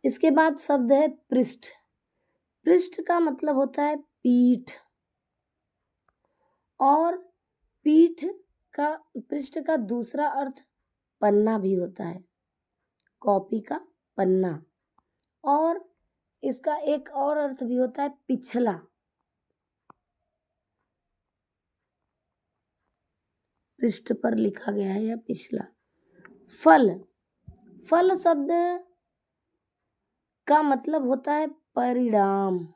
इसके बाद शब्द है पृष्ठ। पृष्ठ का मतलब होता है पीठ। और पृष्ठ का दूसरा अर्थ पन्ना भी होता है, कॉपी का पन्ना। और इसका एक और अर्थ भी होता है पिछला। पृष्ठ पर लिखा गया है या पिछला। फल। फल शब्द का मतलब होता है परिणाम,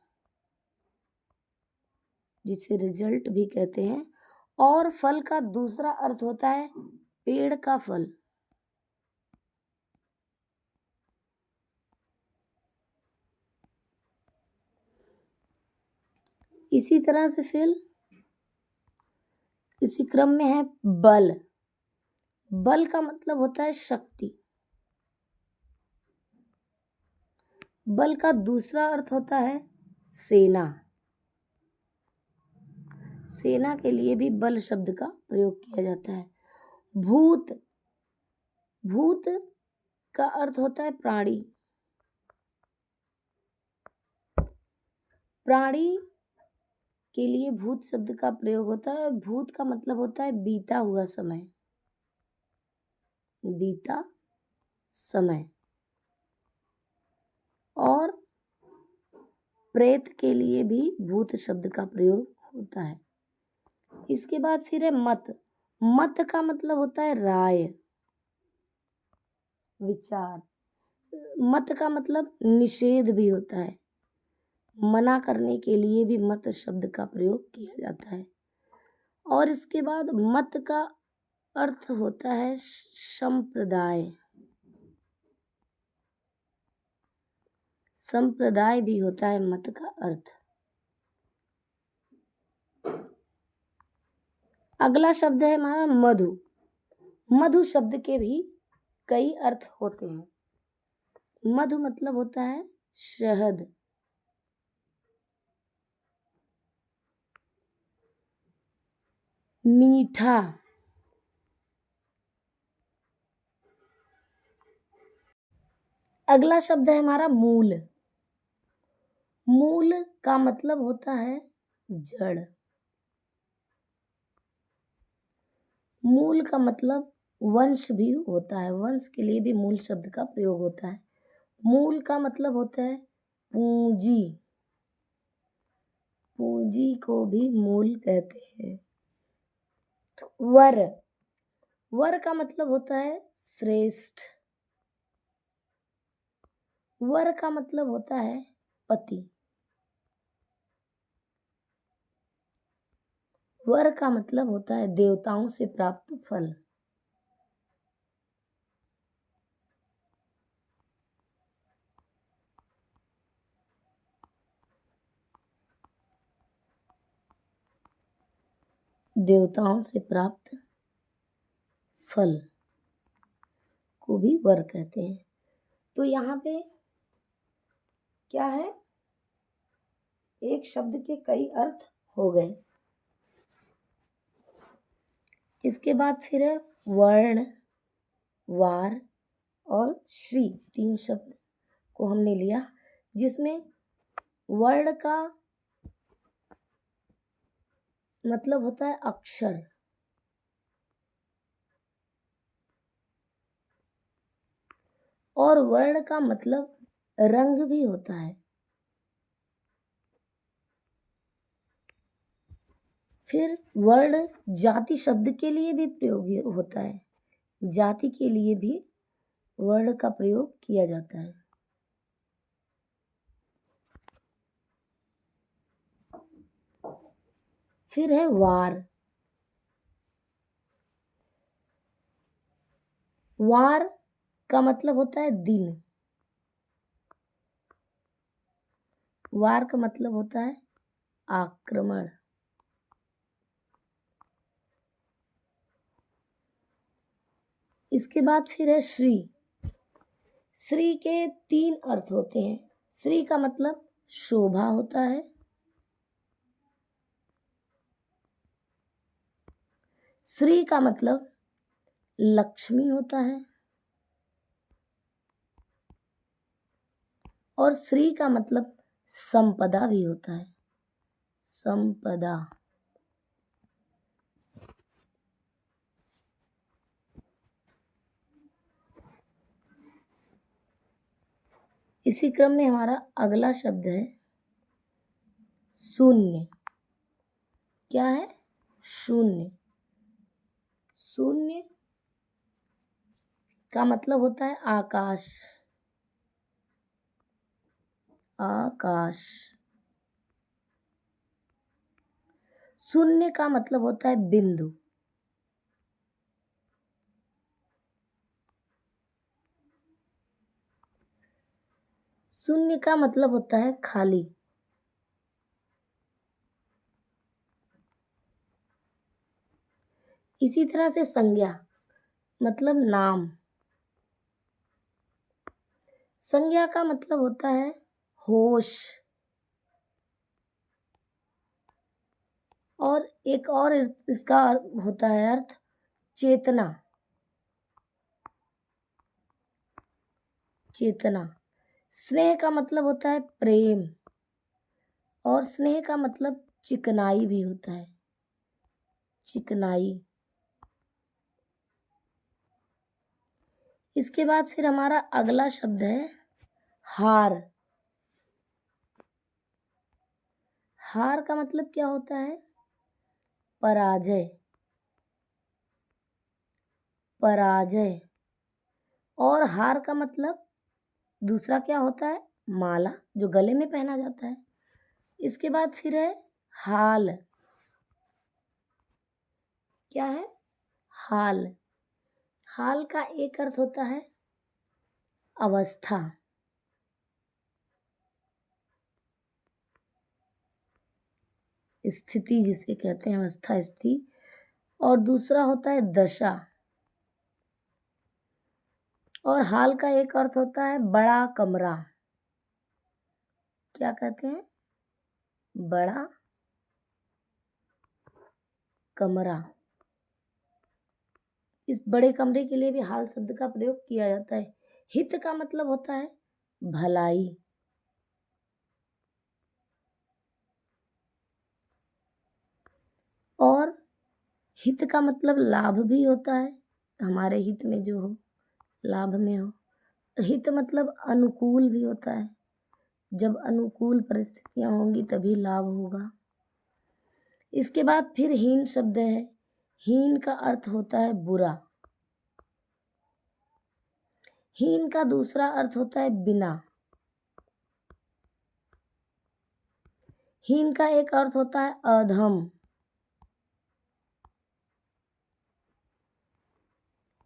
जिसे रिजल्ट भी कहते हैं। और फल का दूसरा अर्थ होता है पेड़ का फल। इसी तरह से फिर इसी क्रम में है बल। बल का मतलब होता है शक्ति। बल का दूसरा अर्थ होता है सेना। सेना के लिए भी बल शब्द का प्रयोग किया जाता है। भूत। भूत का अर्थ होता है प्राणी। प्राणी के लिए भूत शब्द का प्रयोग होता है। भूत का मतलब होता है बीता हुआ समय, बीता समय। और प्रेत के लिए भी भूत शब्द का प्रयोग होता है। इसके बाद फिर है मत। मत का मतलब होता है राय, विचार। मत का मतलब निषेध भी होता है, मना करने के लिए भी मत शब्द का प्रयोग किया जाता है। और इसके बाद मत का अर्थ होता है संप्रदाय। संप्रदाय भी होता है मत का अर्थ। अगला शब्द है हमारा मधु। मधु शब्द के भी कई अर्थ होते हैं। मधु मतलब होता है शहद। मीठा। अगला शब्द है हमारा मूल। मूल का मतलब होता है जड़। मूल का मतलब वंश भी होता है, वंश के लिए भी मूल शब्द का प्रयोग होता है। मूल का मतलब होता है पूंजी। पूंजी को भी मूल कहते हैं। वर। वर का मतलब होता है श्रेष्ठ। वर का मतलब होता है पति। वर का मतलब होता है देवताओं से प्राप्त फल। देवताओं से प्राप्त फल को भी वर कहते हैं। तो यहाँ पे क्या है, एक शब्द के कई अर्थ हो गए। इसके बाद फिर है वर्ण, वार और श्री, 3 शब्द को हमने लिया, जिसमें वर्ण का मतलब होता है अक्षर, और वर्ण का मतलब रंग भी होता है। फिर वर्ण जाति शब्द के लिए भी प्रयोग होता है, जाति के लिए भी वर्ण का प्रयोग किया जाता है। फिर है वार। वार का मतलब होता है दिन। वार का मतलब होता है आक्रमण। इसके बाद फिर है श्री। श्री के 3 अर्थ होते हैं। श्री का मतलब शोभा होता है। श्री का मतलब लक्ष्मी होता है। और श्री का मतलब संपदा भी होता है, संपदा। इसी क्रम में हमारा अगला शब्द है शून्य। क्या है? शून्य। शून्य का मतलब होता है आकाश, आकाश। शून्य का मतलब होता है बिंदु। शून्य का मतलब होता है खाली। इसी तरह से संज्ञा मतलब नाम। संज्ञा का मतलब होता है होश। और एक और इसका होता है अर्थ चेतना, चेतना। स्नेह का मतलब होता है प्रेम, और स्नेह का मतलब चिकनाई भी होता है, चिकनाई। इसके बाद फिर हमारा अगला शब्द है हार। हार का मतलब क्या होता है? पराजय, पराजय। और हार का मतलब दूसरा क्या होता है? माला, जो गले में पहना जाता है। इसके बाद फिर है हाल। क्या है? हाल। हाल का एक अर्थ होता है अवस्था। स्थिति जिसे कहते हैं, अवस्था, स्थिति। और दूसरा होता है दशा। और हाल का एक अर्थ होता है बड़ा कमरा। क्या कहते हैं? बड़ा कमरा। इस बड़े कमरे के लिए भी हाल शब्द का प्रयोग किया जाता है। हित का मतलब होता है भलाई। और हित का मतलब लाभ भी होता है, हमारे हित में जो हो, लाभ में हो। हित मतलब अनुकूल भी होता है, जब अनुकूल परिस्थितियां होंगी तभी लाभ होगा। इसके बाद फिर हीन शब्द है। हीन का अर्थ होता है बुरा। हीन का दूसरा अर्थ होता है बिना। हीन का एक अर्थ होता है अधम।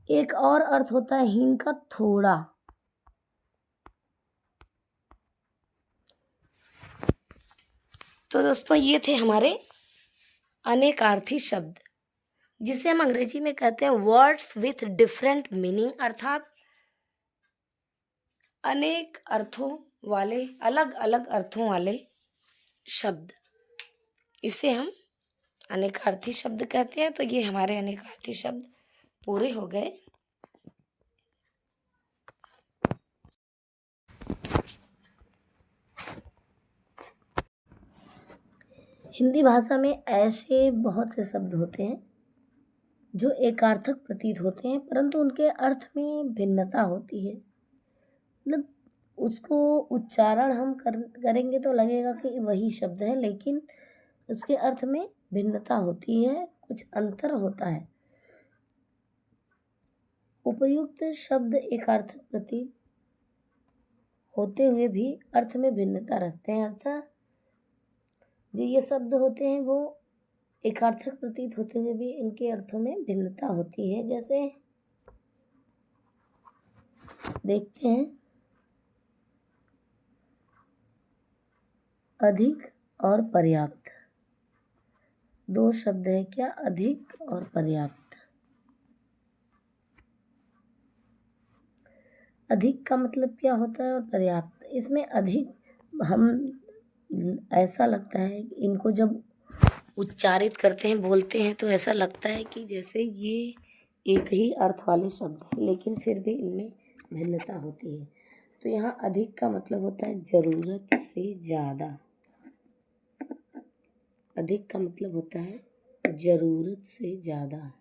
एक और अर्थ होता है हीन का थोड़ा। तो दोस्तों ये थे हमारे अनेकार्थी शब्द, जिसे हम अंग्रेजी में कहते हैं वर्ड्स विथ डिफरेंट मीनिंग, अर्थात अनेक अर्थों वाले, अलग अलग अर्थों वाले शब्द। इसे हम अनेकार्थी शब्द कहते हैं। तो ये हमारे अनेकार्थी शब्द पूरे हो गए। हिंदी भाषा में ऐसे बहुत से शब्द होते हैं जो एकार्थक प्रतीत होते हैं, परंतु उनके अर्थ में भिन्नता होती है। मतलब उसको उच्चारण हम करेंगे तो लगेगा कि वही शब्द है, लेकिन उसके अर्थ में भिन्नता होती है, कुछ अंतर होता है। उपयुक्त शब्द एकार्थक प्रतीत होते हुए भी अर्थ में भिन्नता रखते हैं, अर्थात जो ये शब्द होते हैं वो एकार्थक प्रतीत होते हुए भी इनके अर्थों में भिन्नता होती है। जैसे देखते हैं, अधिक और पर्याप्त, दो शब्द है क्या, अधिक और पर्याप्त। अधिक का मतलब क्या होता है और पर्याप्त, इसमें अधिक हम ऐसा लगता है कि इनको जब उच्चारित करते हैं, बोलते हैं, तो ऐसा लगता है कि जैसे ये एक ही अर्थ वाले शब्द हैं, लेकिन फिर भी इनमें भिन्नता होती है। तो यहाँ अधिक का मतलब होता है जरूरत से ज़्यादा। अधिक का मतलब होता है जरूरत से ज़्यादा।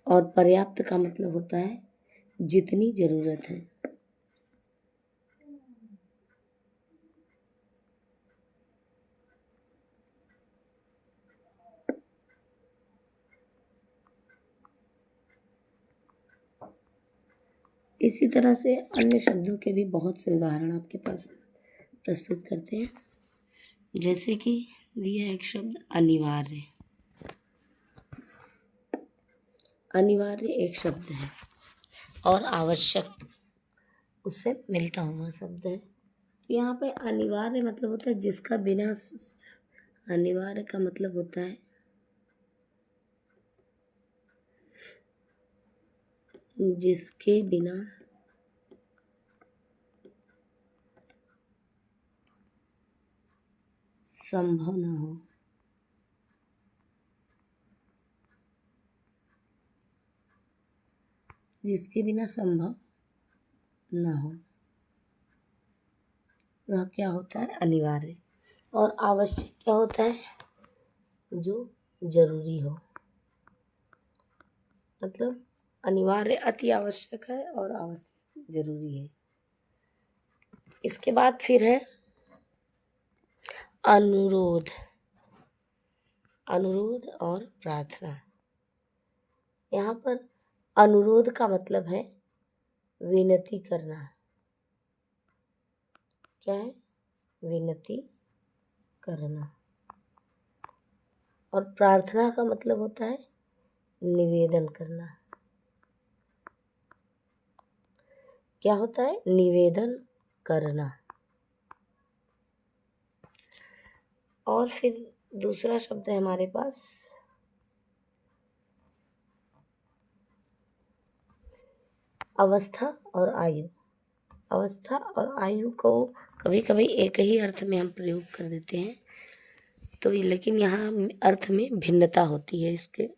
और पर्याप्त का मतलब होता है जितनी ज़रूरत है। इसी तरह से अन्य शब्दों के भी बहुत से उदाहरण आपके पास प्रस्तुत करते हैं। जैसे कि दिया एक शब्द अनिवार्य। अनिवार्य एक शब्द है और आवश्यक उससे मिलता हुआ शब्द है। तो यहाँ पे अनिवार्य मतलब होता है जिसका बिना, अनिवार्य का मतलब होता है जिसके बिना संभव न हो। जिसके बिना संभव न हो वह क्या होता है, अनिवार्य। और आवश्यक क्या होता है, जो जरूरी हो। मतलब अनिवार्य अति आवश्यक है और आवश्यक जरूरी है। इसके बाद फिर है अनुरोध। अनुरोध और प्रार्थना। यहाँ पर अनुरोध का मतलब है विनती करना। क्या है, विनती करना। और प्रार्थना का मतलब होता है निवेदन करना। क्या होता है, निवेदन करना। और फिर दूसरा शब्द है हमारे पास अवस्था और आयु। अवस्था और आयु को कभी कभी एक ही अर्थ में हम प्रयोग कर देते हैं, तो लेकिन यहाँ अर्थ में भिन्नता होती है इसके।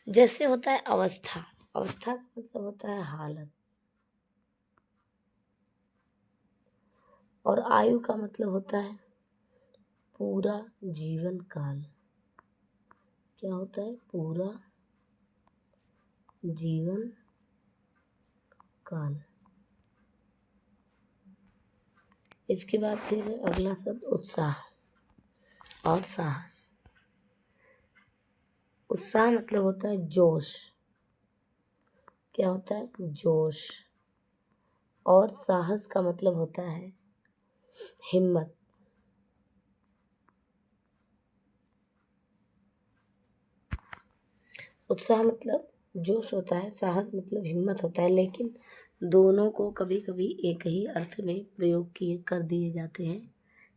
जैसे होता है अवस्था। अवस्था का मतलब होता है हालत। और आयु का मतलब होता है पूरा जीवन काल। क्या होता है, पूरा जीवन काल। इसके बाद फिर अगला शब्द उत्साह और साहस। उत्साह मतलब होता है जोश। क्या होता है, जोश। और साहस का मतलब होता है हिम्मत। उत्साह मतलब जोश होता है, साहस मतलब हिम्मत होता है, लेकिन दोनों को कभी कभी एक ही अर्थ में प्रयोग किए कर दिए जाते हैं,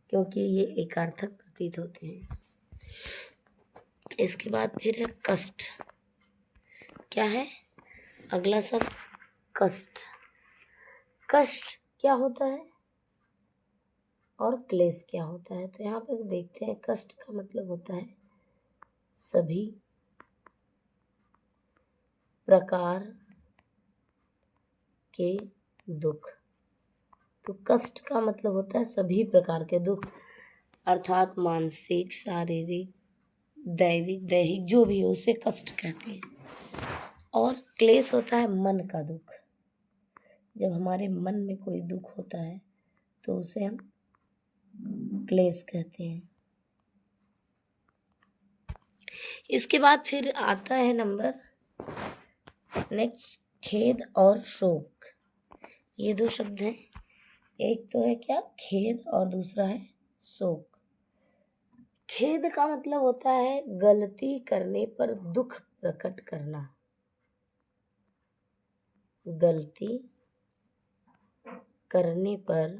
क्योंकि ये एकार्थक प्रतीत होते हैं। इसके बाद फिर है कष्ट। क्या है, अगला शब्द कष्ट। कष्ट क्या होता है और क्लेश क्या होता है? तो यहाँ पर देखते हैं, कष्ट का मतलब होता है सभी प्रकार के दुख। तो कष्ट का मतलब होता है सभी प्रकार के दुख, अर्थात मानसिक, शारीरिक, दैहिक जो भी हो उसे कष्ट कहते हैं। और क्लेश होता है मन का दुख। जब हमारे मन में कोई दुख होता है तो उसे हम क्लेश कहते हैं। इसके बाद फिर आता है नंबर नेक्स्ट, खेद और शोक। ये दो शब्द हैं, एक तो है क्या, खेद, और दूसरा है शोक। खेद का मतलब होता है गलती करने पर दुख प्रकट करना। गलती करने पर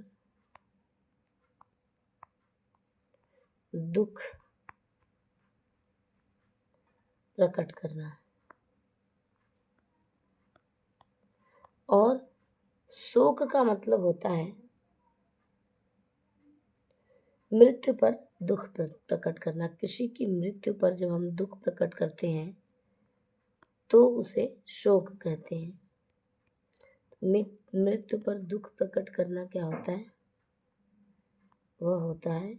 दुख प्रकट करना। और शोक का मतलब होता है मृत्यु पर दुख प्रकट करना। किसी की मृत्यु पर जब हम दुख प्रकट करते हैं तो उसे शोक कहते हैं। मृत्यु पर दुख प्रकट करना क्या होता है? वह होता है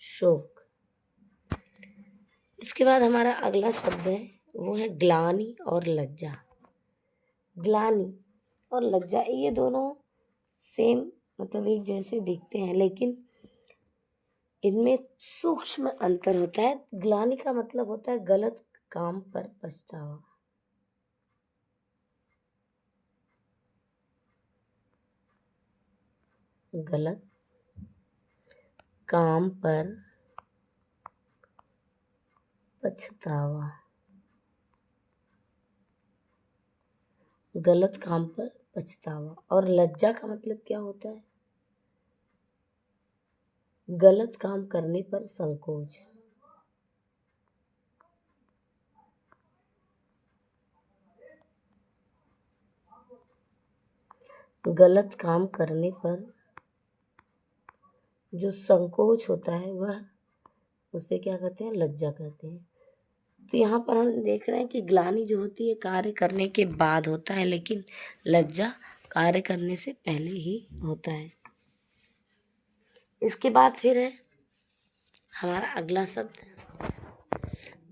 शोक। इसके बाद हमारा अगला शब्द है वो है ग्लानि और लज्जा। ग्लानि और लज्जा ये दोनों सेम मतलब एक जैसे दिखते हैं, लेकिन इनमें सूक्ष्म अंतर होता है। ग्लानि का मतलब होता है गलत काम पर पछतावा। गलत काम पर पछतावा। गलत काम पर पछतावा। और लज्जा का मतलब क्या होता है? गलत काम करने पर संकोच। गलत काम करने पर जो संकोच होता है वह उसे क्या कहते हैं? लज्जा कहते हैं। तो यहाँ पर हम देख रहे हैं कि ग्लानि जो होती है कार्य करने के बाद होता है, लेकिन लज्जा कार्य करने से पहले ही होता है। इसके बाद फिर है हमारा अगला शब्द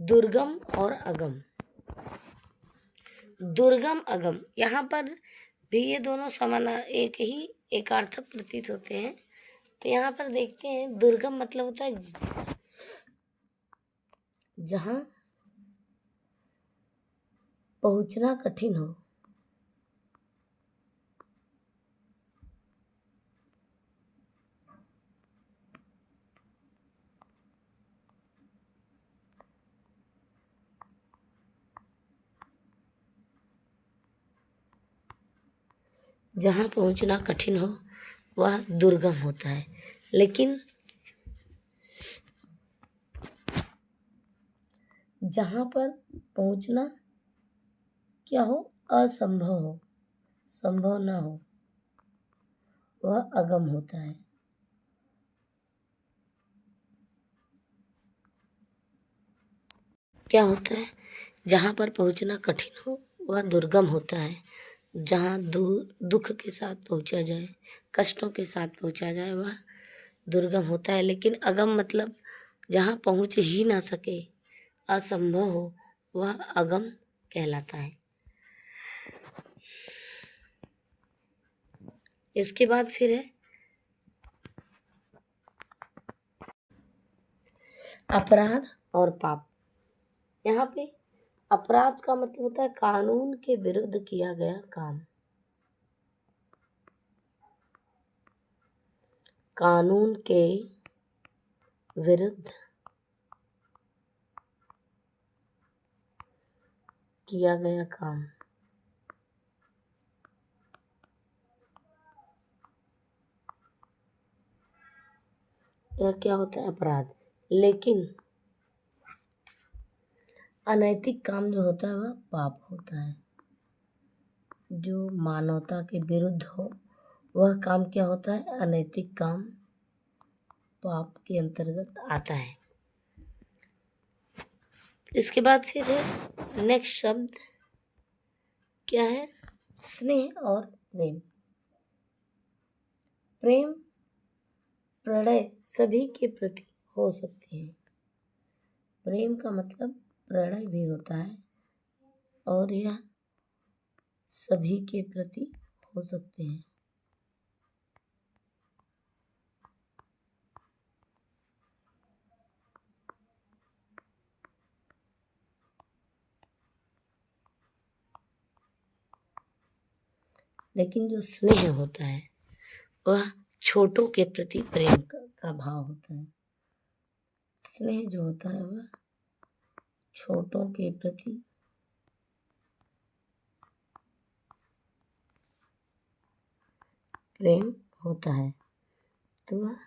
दुर्गम और अगम। दुर्गम अगम, यहाँ पर भी ये दोनों समान एक ही एकार्थक प्रतीत होते हैं। तो यहाँ पर देखते हैं दुर्गम मतलब होता है जहाँ पहुंचना कठिन हो। जहाँ पहुंचना कठिन हो वह दुर्गम होता है। लेकिन जहाँ पर पहुंचना क्या हो, असंभव हो, संभव न हो, वह अगम होता है। क्या होता है? जहाँ पर पहुंचना कठिन हो वह दुर्गम होता है। जहाँ दुख के साथ पहुंचा जाए, कष्टों के साथ पहुंचा जाए वह दुर्गम होता है। लेकिन अगम मतलब जहाँ पहुंच ही ना सके, असंभव हो, वह अगम कहलाता है। इसके बाद फिर है अपराध और पाप। यहाँ पे अपराध का मतलब होता है कानून के विरुद्ध किया गया काम। कानून के विरुद्ध किया गया काम। यह क्या होता है? अपराध। लेकिन अनैतिक काम जो होता है वह पाप होता है। जो मानवता के विरुद्ध हो वह काम क्या होता है? अनैतिक काम पाप के अंतर्गत आता है। इसके बाद फिर है नेक्स्ट शब्द क्या है? स्नेह और प्रेम। प्रेम प्रणय सभी के प्रति हो सकते हैं। प्रेम का मतलब प्रणय भी होता है और यह सभी के प्रति हो सकते हैं। लेकिन जो स्नेह होता है वह छोटों के प्रति प्रेम का भाव होता है। स्नेह जो होता है वह छोटों के प्रति प्रेम होता है, तो वह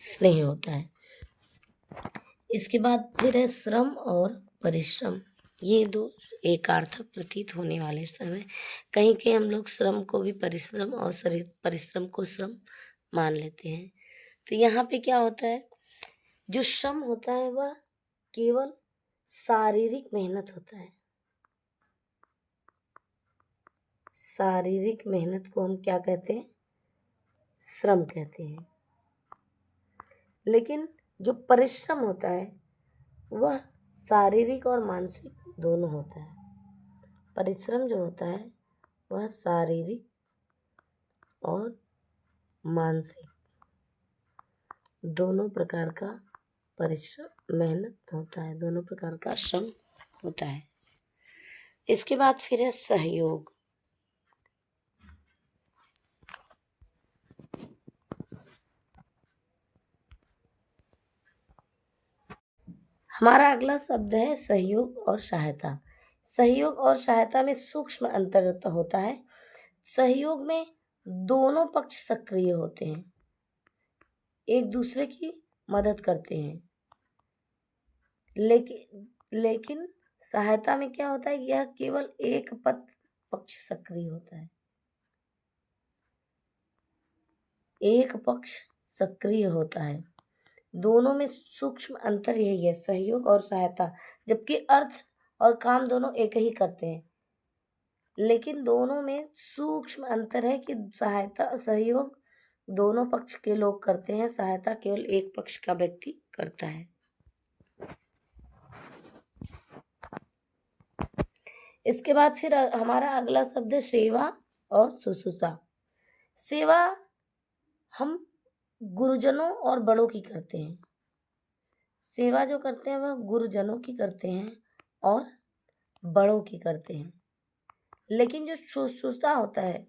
स्नेह होता है। इसके बाद फिर है श्रम और परिश्रम। ये दो एकार्थक प्रतीत होने वाले समय, कहीं कहीं हम लोग श्रम को भी परिश्रम और परिश्रम को श्रम मान लेते हैं। तो यहाँ पे क्या होता है? जो श्रम होता है वह केवल शारीरिक मेहनत होता है। शारीरिक मेहनत को हम क्या कहते हैं? श्रम कहते हैं। लेकिन जो परिश्रम होता है वह शारीरिक और मानसिक दोनों होता है। परिश्रम जो होता है वह शारीरिक और मानसिक दोनों प्रकार का परिश्रम मेहनत होता है, दोनों प्रकार का श्रम होता है। इसके बाद फिर है सहयोग। हमारा अगला शब्द है सहयोग और सहायता। सहयोग और सहायता में सूक्ष्म अंतर होता है। सहयोग में दोनों पक्ष सक्रिय होते हैं, एक दूसरे की मदद करते हैं। लेकिन सहायता में क्या होता है? यह केवल एक पक्ष सक्रिय होता है, एक पक्ष सक्रिय होता है। दोनों में सूक्ष्म अंतर यही है, सहयोग और सहायता। जबकि अर्थ और काम दोनों एक ही करते हैं, लेकिन दोनों में सूक्ष्म अंतर है कि सहयोग दोनों पक्ष के लोग करते हैं, सहायता केवल एक पक्ष का व्यक्ति करता है। इसके बाद फिर हमारा अगला शब्द है सेवा और शुश्रूषा। सेवा हम गुरुजनों और बड़ों की करते हैं। सेवा जो करते हैं वह गुरुजनों की करते हैं और बड़ों की करते हैं। लेकिन जो शुश्रूषा होता है,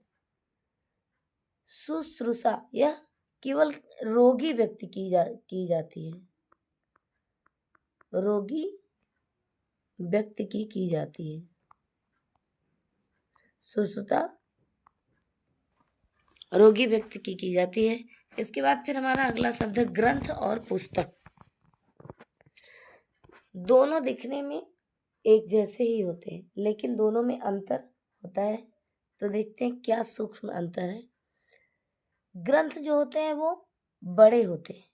शुश्रूषा यह केवल रोगी व्यक्ति की जाती है, रोगी व्यक्ति की जाती है। शुश्रूषा रोगी व्यक्ति की जाती है। इसके बाद फिर हमारा अगला शब्द है ग्रंथ और पुस्तक। दोनों दिखने में एक जैसे ही होते हैं, लेकिन दोनों में अंतर होता है। तो देखते हैं क्या सूक्ष्म अंतर है। ग्रंथ जो होते हैं वो बड़े होते हैं,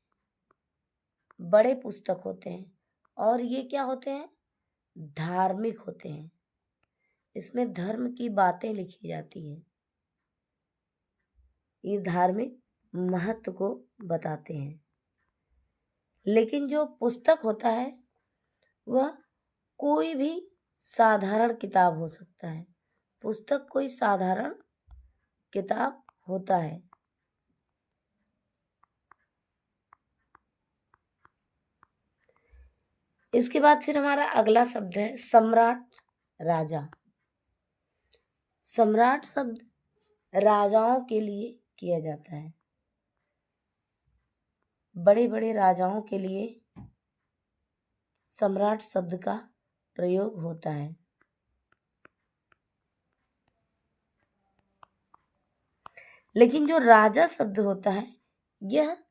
बड़े पुस्तक होते हैं, और ये क्या होते हैं? धार्मिक होते हैं। इसमें धर्म की बातें लिखी जाती हैं, ये धार्मिक महत्व को बताते हैं। लेकिन जो पुस्तक होता है वह कोई भी साधारण किताब हो सकता है। पुस्तक कोई साधारण किताब होता है। इसके बाद फिर हमारा अगला शब्द है सम्राट, राजा। सम्राट शब्द राजाओं के लिए किया जाता है, बड़े बड़े राजाओं के लिए सम्राट शब्द का प्रयोग होता है। लेकिन जो राजा शब्द होता है यह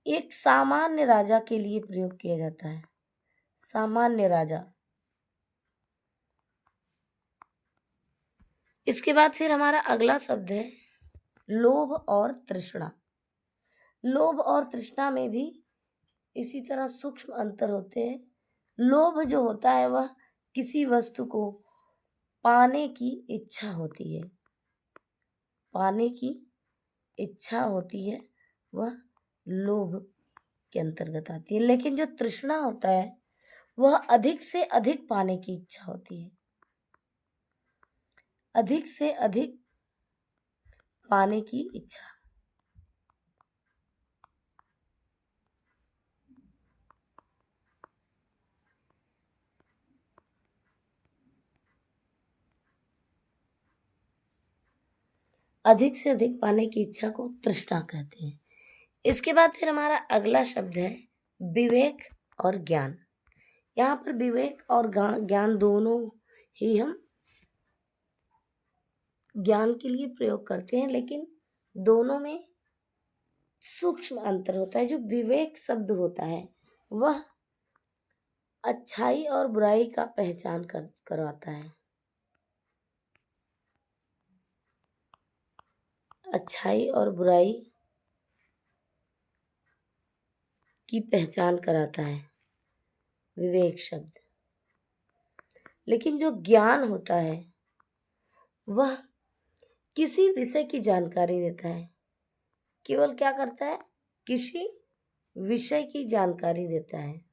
एक सामान्य राजा के लिए प्रयोग किया जाता है। सामान्य राजा इसके बाद फिर हमारा अगला शब्द है लोभ और तृष्णा। लोभ और तृष्णा में भी इसी तरह सूक्ष्म अंतर होते हैं। लोभ जो होता है वह किसी वस्तु को पाने की इच्छा होती है, पाने की इच्छा होती है, वह लोभ के अंतर्गत आती है। लेकिन जो तृष्णा होता है वह अधिक से अधिक पाने की इच्छा होती है, अधिक से अधिक पाने की इच्छा। अधिक से अधिक पाने की इच्छा को तृष्णा कहते हैं। इसके बाद फिर हमारा अगला शब्द है विवेक और ज्ञान। यहाँ पर विवेक और ज्ञान दोनों ही हम ज्ञान के लिए प्रयोग करते हैं, लेकिन दोनों में सूक्ष्म अंतर होता है। जो विवेक शब्द होता है वह अच्छाई और बुराई का पहचान करवाता है, अच्छाई और बुराई की पहचान कराता है विवेक शब्द। लेकिन जो ज्ञान होता है वह किसी विषय की जानकारी देता है, केवल क्या करता है, किसी विषय की जानकारी देता है।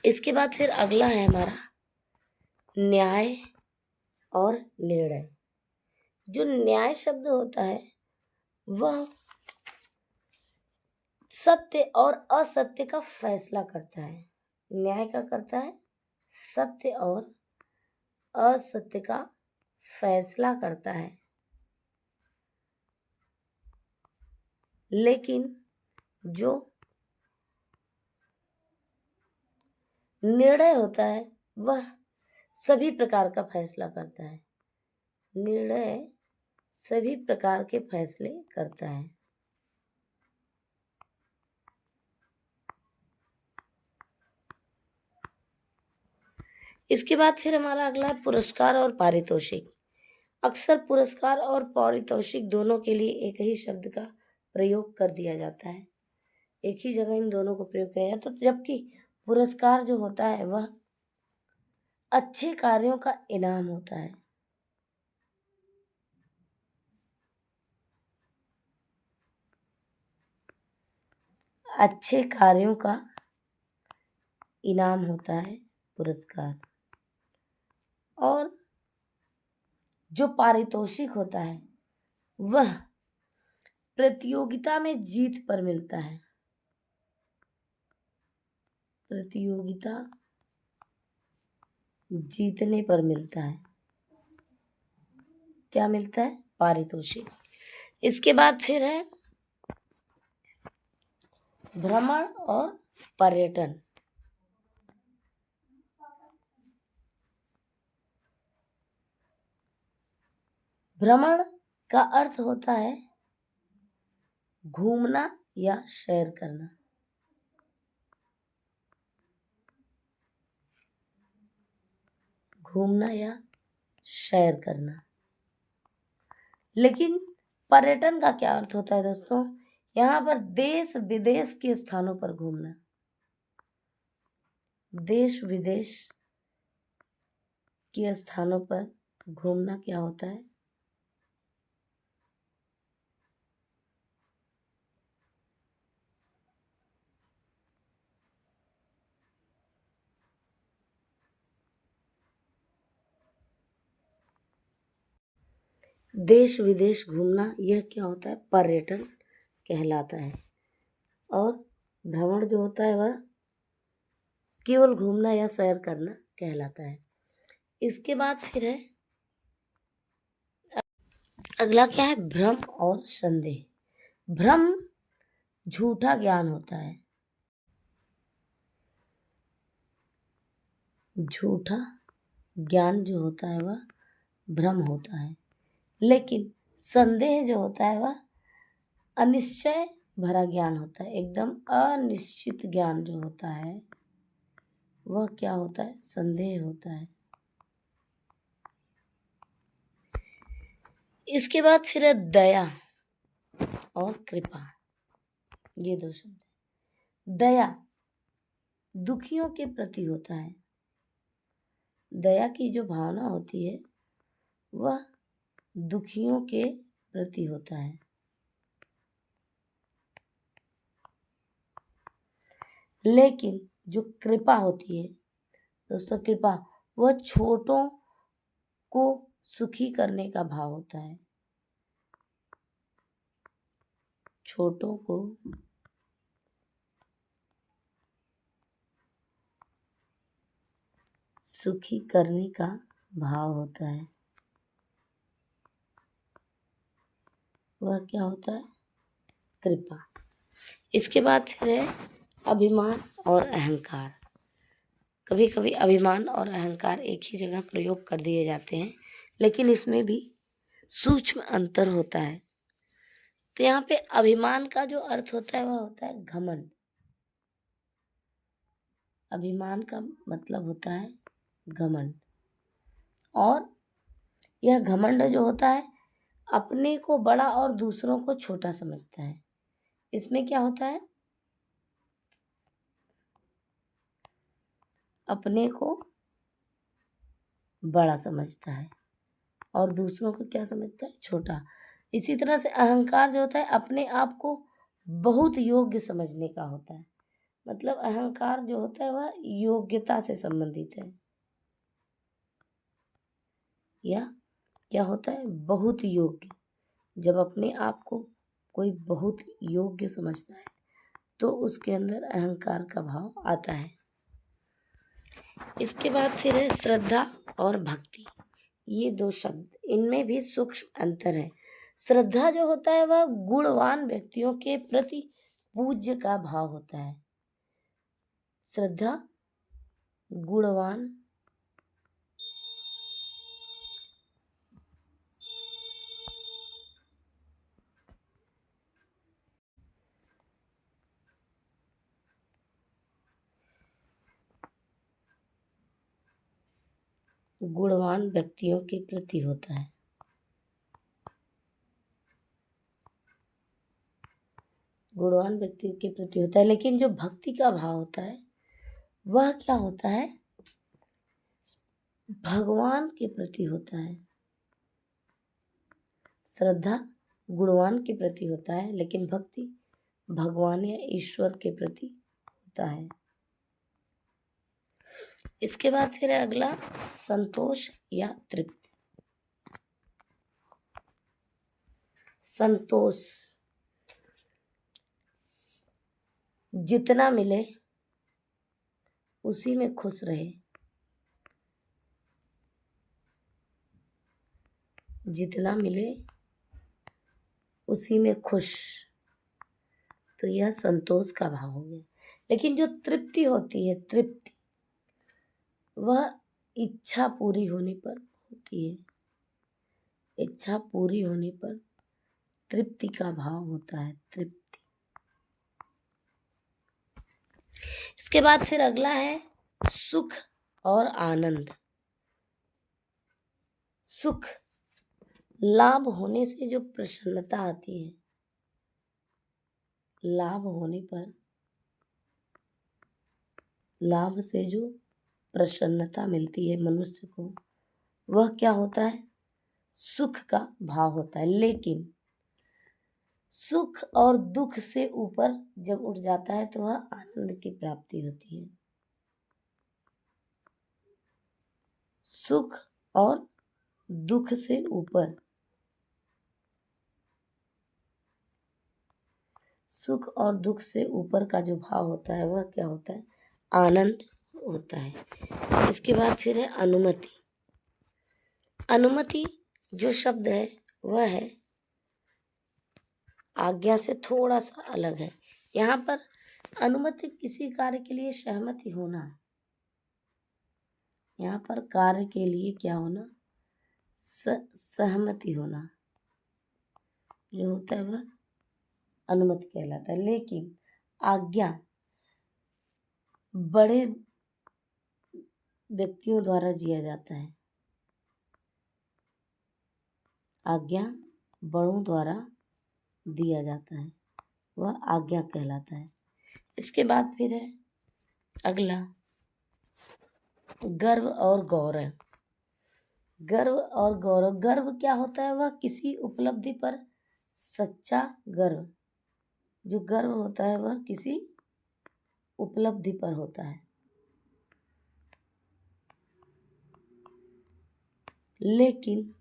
इसके बाद फिर अगला है हमारा न्याय और निर्णय। जो न्याय शब्द होता है वह सत्य और असत्य का फैसला करता है। न्याय का करता है, सत्य और असत्य का फैसला करता है। लेकिन जो निर्णय होता है वह सभी प्रकार का फैसला करता है। निर्णय सभी प्रकार के फैसले करता है। इसके बाद फिर हमारा अगला है पुरस्कार और पारितोषिक। अक्सर पुरस्कार और पारितोषिक दोनों के लिए एक ही शब्द का प्रयोग कर दिया जाता है, एक ही जगह इन दोनों को प्रयोग किया जाता है। तो जबकि पुरस्कार जो होता है वह अच्छे कार्यों का इनाम होता है, अच्छे कार्यों का इनाम होता है पुरस्कार। और जो पारितोषिक होता है वह प्रतियोगिता में जीत पर मिलता है, प्रतियोगिता जीतने पर मिलता है। क्या मिलता है, पारितोषिक। इसके बाद फिर है भ्रमण और पर्यटन। भ्रमण का अर्थ होता है घूमना या सैर करना। घूमना या सैर करना। लेकिन पर्यटन का क्या अर्थ होता है दोस्तों, यहाँ पर देश विदेश के स्थानों पर घूमना। देश विदेश के स्थानों पर घूमना क्या होता है, देश विदेश घूमना, यह क्या होता है, पर्यटन कहलाता है। और भ्रमण जो होता है वह केवल घूमना या सैर करना कहलाता है। इसके बाद फिर है अगला क्या है, भ्रम और संदेह। भ्रम झूठा ज्ञान होता है, झूठा ज्ञान जो होता है वह भ्रम होता है। लेकिन संदेह जो होता है वह अनिश्चय भरा ज्ञान होता है। एकदम अनिश्चित ज्ञान जो होता है वह क्या होता है? संदेह होता है। इसके बाद फिर है दया और कृपा, ये दो शब्द। दया दुखियों के प्रति होता है। दया की जो भावना होती है वह दुखियों के प्रति होता है। लेकिन जो कृपा होती है दोस्तों, कृपा वह छोटों को सुखी करने का भाव होता है। छोटों को सुखी करने का भाव होता है। वह क्या होता है? कृपा। इसके बाद फिर है अभिमान और अहंकार। कभी कभी अभिमान और अहंकार एक ही जगह प्रयोग कर दिए जाते हैं, लेकिन इसमें भी सूक्ष्म अंतर होता है। तो यहाँ पे अभिमान का जो अर्थ होता है वह होता है घमंड। अभिमान का मतलब होता है घमंड, और यह घमंड जो होता है अपने को बड़ा और दूसरों को छोटा समझता है। इसमें क्या होता है? अपने को बड़ा समझता है और दूसरों को क्या समझता है? छोटा। इसी तरह से अहंकार जो होता है अपने आप को बहुत योग्य समझने का होता है। मतलब अहंकार जो होता है वह योग्यता से संबंधित है, या क्या होता है? बहुत योग्य। जब अपने आप को कोई बहुत योग्य समझता है तो उसके अंदर अहंकार का भाव आता है। इसके बाद फिर है श्रद्धा और भक्ति। ये दो शब्द, इनमें भी सूक्ष्म अंतर है। श्रद्धा जो होता है वह गुणवान व्यक्तियों के प्रति पूज्य का भाव होता है। श्रद्धा गुणवान गुणवान व्यक्तियों के प्रति होता है। गुणवान व्यक्तियों के प्रति होता है। लेकिन जो भक्ति का भाव होता है वह क्या होता है? भगवान के प्रति होता है। श्रद्धा गुणवान के प्रति होता है, लेकिन भक्ति भगवान या ईश्वर के प्रति होता है। इसके बाद फिर है अगला संतोष या तृप्ति। संतोष जितना मिले उसी में खुश रहे। जितना मिले उसी में खुश, तो यह संतोष का भाव हो गया। लेकिन जो तृप्ति होती है, तृप्ति वह इच्छा पूरी होने पर होती है। इच्छा पूरी होने पर तृप्ति का भाव होता है, तृप्ति। इसके बाद फिर अगला है सुख और आनंद। सुख लाभ होने से जो प्रसन्नता आती है, लाभ होने पर लाभ से जो प्रसन्नता मिलती है मनुष्य को, वह क्या होता है? सुख का भाव होता है। लेकिन सुख और दुख से ऊपर जब उठ जाता है तो वह आनंद की प्राप्ति होती है। सुख और दुख से ऊपर, सुख और दुख से ऊपर का जो भाव होता है वह क्या होता है? आनंद होता है। इसके बाद फिर है अनुमति। अनुमति जो शब्द है वह है आज्ञा से थोड़ा सा अलग है। यहाँ पर अनुमति किसी कार्य के लिए सहमति होना। यहाँ पर कार्य के लिए क्या होना? सहमति होना जो होता है वह अनुमति कहलाता है। लेकिन आज्ञा बड़े व्यक्तियों द्वारा दिया जाता है। आज्ञा बड़ों द्वारा दिया जाता है, वह आज्ञा कहलाता है। इसके बाद फिर है अगला गर्व और गौरव। गर्व और गौरव। गर्व क्या होता है? वह किसी उपलब्धि पर सच्चा गर्व। जो गर्व होता है वह किसी उपलब्धि पर होता है। लेकिन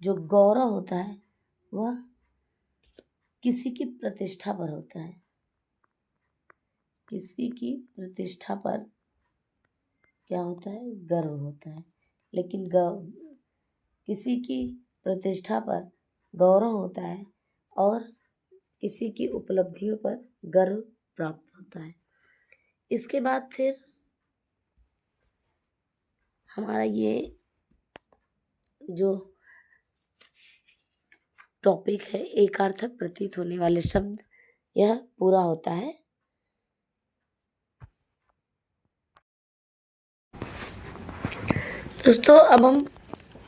जो गौरव होता है वह किसी की प्रतिष्ठा पर होता है। किसी की प्रतिष्ठा पर क्या होता है? गर्व होता है। लेकिन किसी की प्रतिष्ठा पर गौरव होता है और किसी की उपलब्धियों पर गर्व प्राप्त होता है। इसके बाद फिर हमारा ये जो टॉपिक है एकार्थक प्रतीत होने वाले शब्द, यह पूरा होता है। दोस्तों अब हम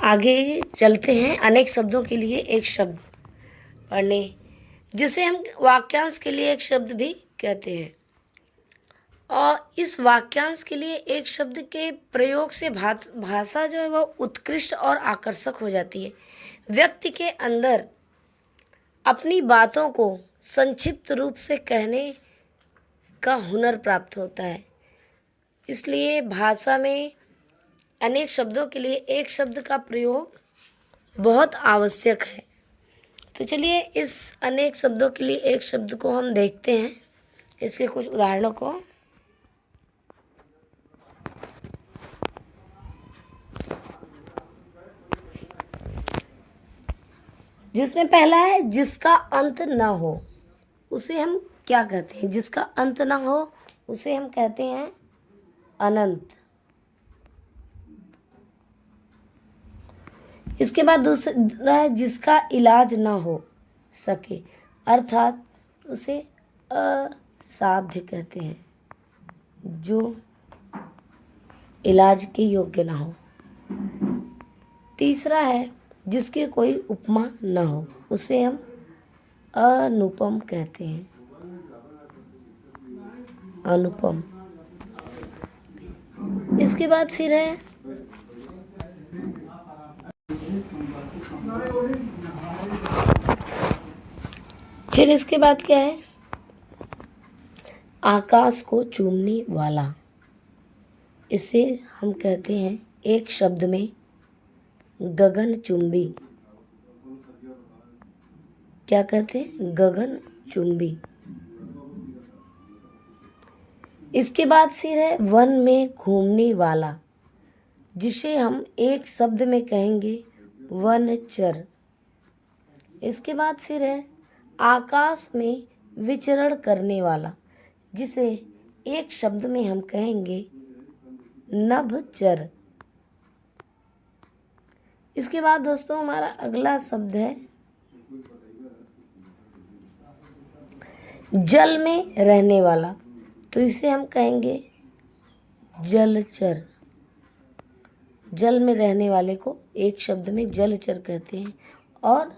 आगे चलते हैं अनेक शब्दों के लिए एक शब्द पढ़ने, जिसे हम वाक्यांश के लिए एक शब्द भी कहते हैं। और इस वाक्यांश के लिए एक शब्द के प्रयोग से भाषा जो है वह उत्कृष्ट और आकर्षक हो जाती है। व्यक्ति के अंदर अपनी बातों को संक्षिप्त रूप से कहने का हुनर प्राप्त होता है। इसलिए भाषा में अनेक शब्दों के लिए एक शब्द का प्रयोग बहुत आवश्यक है। तो चलिए इस अनेक शब्दों के लिए एक शब्द को हम देखते हैं, इसके कुछ उदाहरणों को। जिसमें पहला है जिसका अंत न हो, उसे हम क्या कहते हैं? जिसका अंत न हो उसे हम कहते हैं अनंत। इसके बाद दूसरा है जिसका इलाज ना हो सके, अर्थात उसे असाध्य कहते हैं, जो इलाज के योग्य ना हो। तीसरा है जिसके कोई उपमा न हो, उसे हम अनुपम कहते हैं। अनुपम। इसके बाद फिर है इसके बाद क्या है? आकाश को चूमने वाला। इसे हम कहते हैं एक शब्द में गगनचुंबी। क्या कहते हैं? गगनचुंबी। इसके बाद फिर है वन में घूमने वाला, जिसे हम एक शब्द में कहेंगे वनचर। इसके बाद फिर है आकाश में विचरण करने वाला, जिसे एक शब्द में हम कहेंगे नभचर। इसके बाद दोस्तों हमारा अगला शब्द है जल में रहने वाला, तो इसे हम कहेंगे जलचर। जल में रहने वाले को एक शब्द में जलचर कहते हैं। और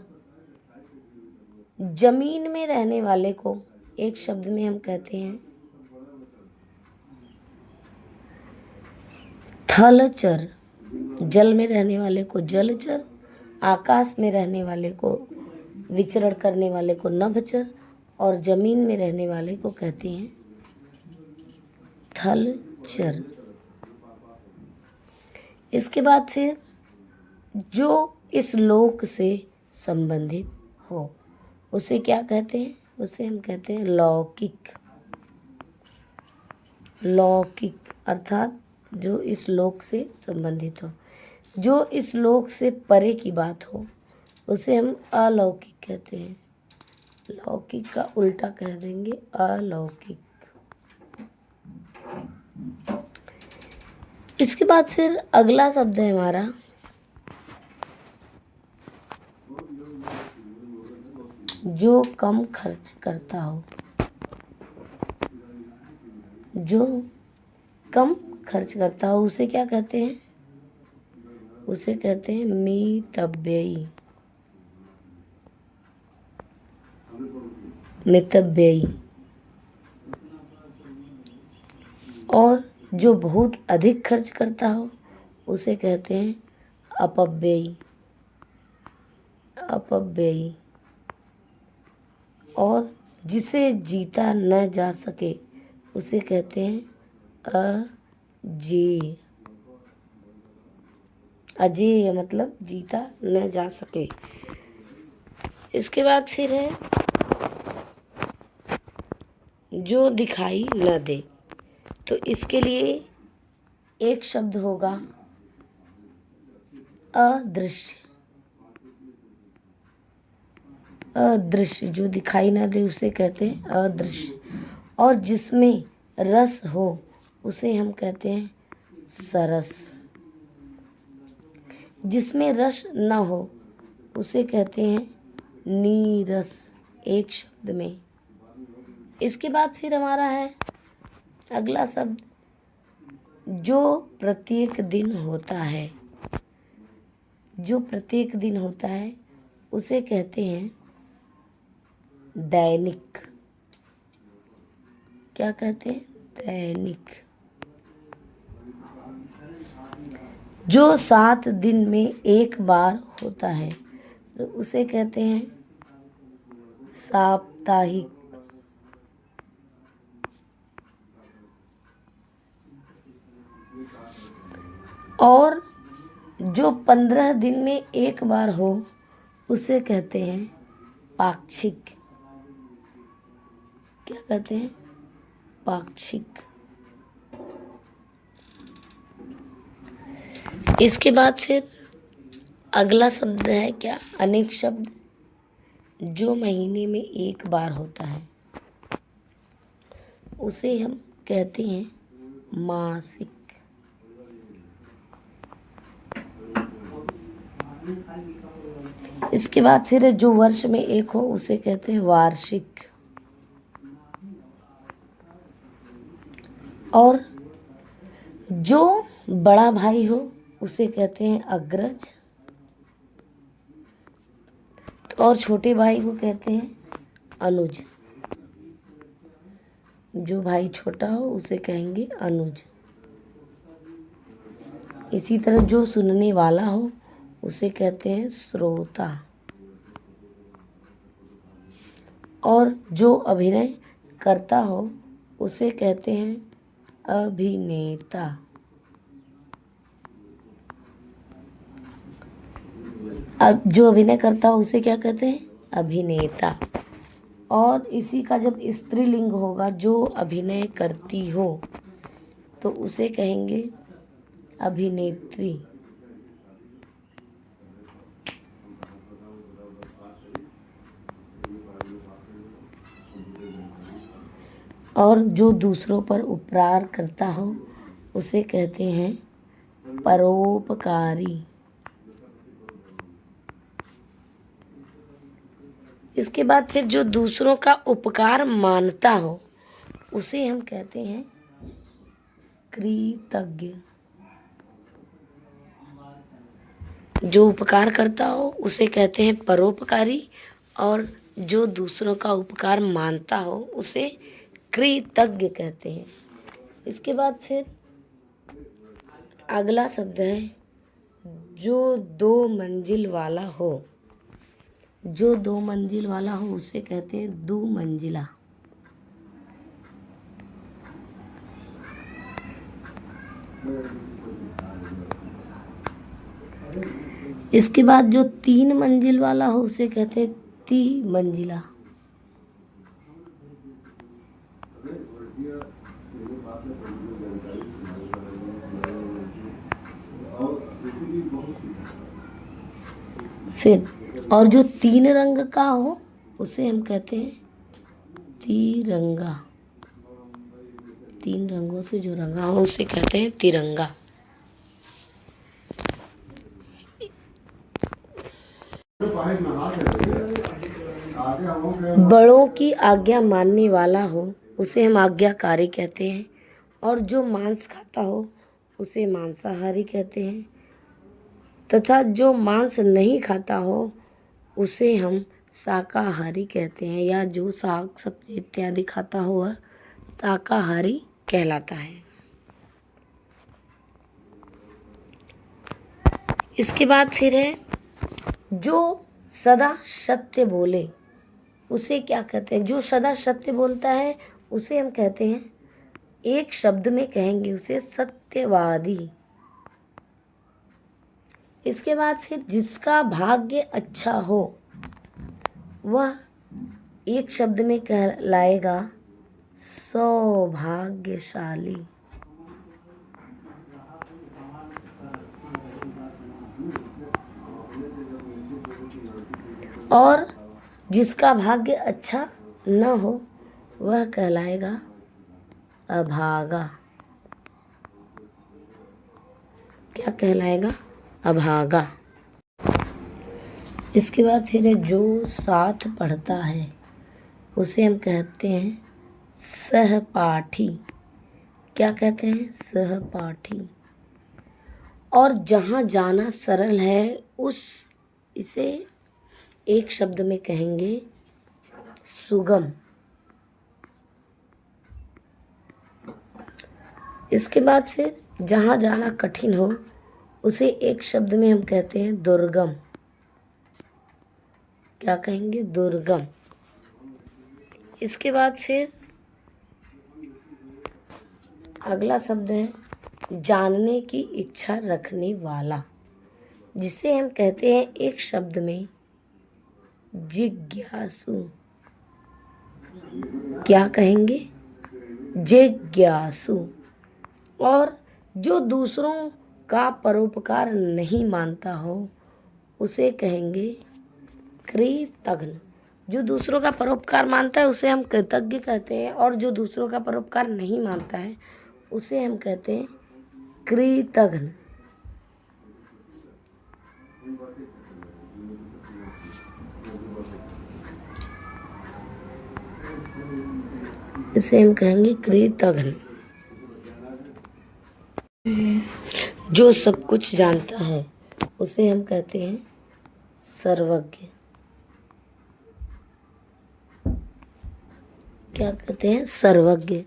जमीन में रहने वाले को एक शब्द में हम कहते हैं थलचर। जल में रहने वाले को जलचर, आकाश में रहने वाले को विचरण करने वाले को नभचर, और जमीन में रहने वाले को कहते हैं थलचर। इसके बाद फिर जो इस लोक से संबंधित हो, उसे क्या कहते हैं? उसे हम कहते हैं लौकिक। लौकिक अर्थात जो इस लोक से संबंधित हो। जो इस लोक से परे की बात हो उसे हम अलौकिक कहते हैं। लौकिक का उल्टा कह देंगे अलौकिक। इसके बाद फिर अगला शब्द है हमारा जो कम खर्च करता हो, जो कम खर्च करता हो उसे क्या कहते हैं? उसे कहते हैं मितव्ययी। मितव्ययी। और जो बहुत अधिक खर्च करता हो उसे कहते हैं अपव्ययी। अपव्ययी। और जिसे जीता न जा सके उसे कहते हैं अजेय। अजेय मतलब जीता न जा सके। इसके बाद फिर है जो दिखाई न दे, तो इसके लिए एक शब्द होगा अदृश्य। अदृश्य, जो दिखाई न दे उसे कहते हैं अदृश्य। और जिसमें रस हो उसे हम कहते हैं सरस। जिसमें रस न हो उसे कहते हैं नीरस, एक शब्द में। इसके बाद फिर हमारा है अगला शब्द जो प्रत्येक दिन होता है। जो प्रत्येक दिन होता है उसे कहते हैं दैनिक। क्या कहते हैं? दैनिक। जो 7 दिन में एक बार होता है तो उसे कहते हैं साप्ताहिक। और जो 15 दिन में एक बार हो उसे कहते हैं पाक्षिक। क्या कहते हैं? पाक्षिक। इसके बाद फिर अगला शब्द है क्या? अनेक शब्द। जो महीने में एक बार होता है उसे हम कहते हैं मासिक। इसके बाद फिर जो वर्ष में एक हो उसे कहते हैं वार्षिक। और जो बड़ा भाई हो उसे कहते हैं अग्रज। और छोटे भाई को कहते हैं अनुज। जो भाई छोटा हो उसे कहेंगे अनुज। इसी तरह जो सुनने वाला हो उसे कहते हैं श्रोता। और जो अभिनय करता हो उसे कहते हैं अभिनेता। अब जो अभिनय करता हो उसे क्या कहते हैं? अभिनेता। और इसी का जब स्त्रीलिंग होगा जो अभिनय करती हो तो उसे कहेंगे अभिनेत्री। और जो दूसरों पर उपकार करता हो उसे कहते हैं परोपकारी। इसके बाद फिर जो दूसरों का उपकार मानता हो उसे हम कहते हैं कृतज्ञ। जो उपकार करता हो उसे कहते हैं परोपकारी। और जो दूसरों का उपकार मानता हो उसे कृतज्ञ कहते हैं। इसके बाद फिर अगला शब्द है जो 2 मंजिल वाला हो। जो 2 मंजिल वाला हो उसे कहते हैं दुमंजिला। इसके बाद जो 3 मंजिल वाला हो उसे कहते हैं तिमंजिला। फिर और जो 3 रंग का हो उसे हम कहते हैं तिरंगा। 3 रंगों से जो रंगा हो उसे कहते हैं तिरंगा। बड़ों की आज्ञा मानने वाला हो उसे हम आज्ञाकारी कहते हैं, और जो मांस खाता हो उसे मांसाहारी कहते हैं, तथा जो मांस नहीं खाता हो उसे हम शाकाहारी कहते हैं, या जो साग सब्जी इत्यादि खाता हो वह शाकाहारी कहलाता है। इसके बाद फिर है जो सदा सत्य बोले उसे क्या कहते हैं। जो सदा सत्य बोलता है उसे हम कहते हैं, एक शब्द में कहेंगे उसे सत्यवादी। इसके बाद फिर जिसका भाग्य अच्छा हो वह एक शब्द में कहलाएगा सौभाग्यशाली। और जिसका भाग्य अच्छा न हो वह कहलाएगा अभागा। क्या कहलाएगा? अभागा। इसके बाद फिर है जो साथ पढ़ता है उसे हम कहते हैं सहपाठी। क्या कहते हैं? सहपाठी। और जहाँ जाना सरल है इसे एक शब्द में कहेंगे सुगम। इसके बाद फिर जहाँ जाना कठिन हो उसे एक शब्द में हम कहते हैं दुर्गम। क्या कहेंगे? दुर्गम। इसके बाद फिर अगला शब्द है जानने की इच्छा रखने वाला, जिसे हम कहते हैं एक शब्द में जिज्ञासु। क्या कहेंगे? जिज्ञासु। और जो दूसरों का परोपकार नहीं मानता हो उसे कहेंगे कृतघ्न। जो दूसरों का परोपकार मानता है उसे हम कृतज्ञ कहते हैं, और जो दूसरों का परोपकार नहीं मानता है उसे हम कहते हैं कृतघ्न। इसे हम कहेंगे कृतघ्न। जो सब कुछ जानता है उसे हम कहते हैं सर्वज्ञ। क्या कहते हैं? सर्वज्ञ।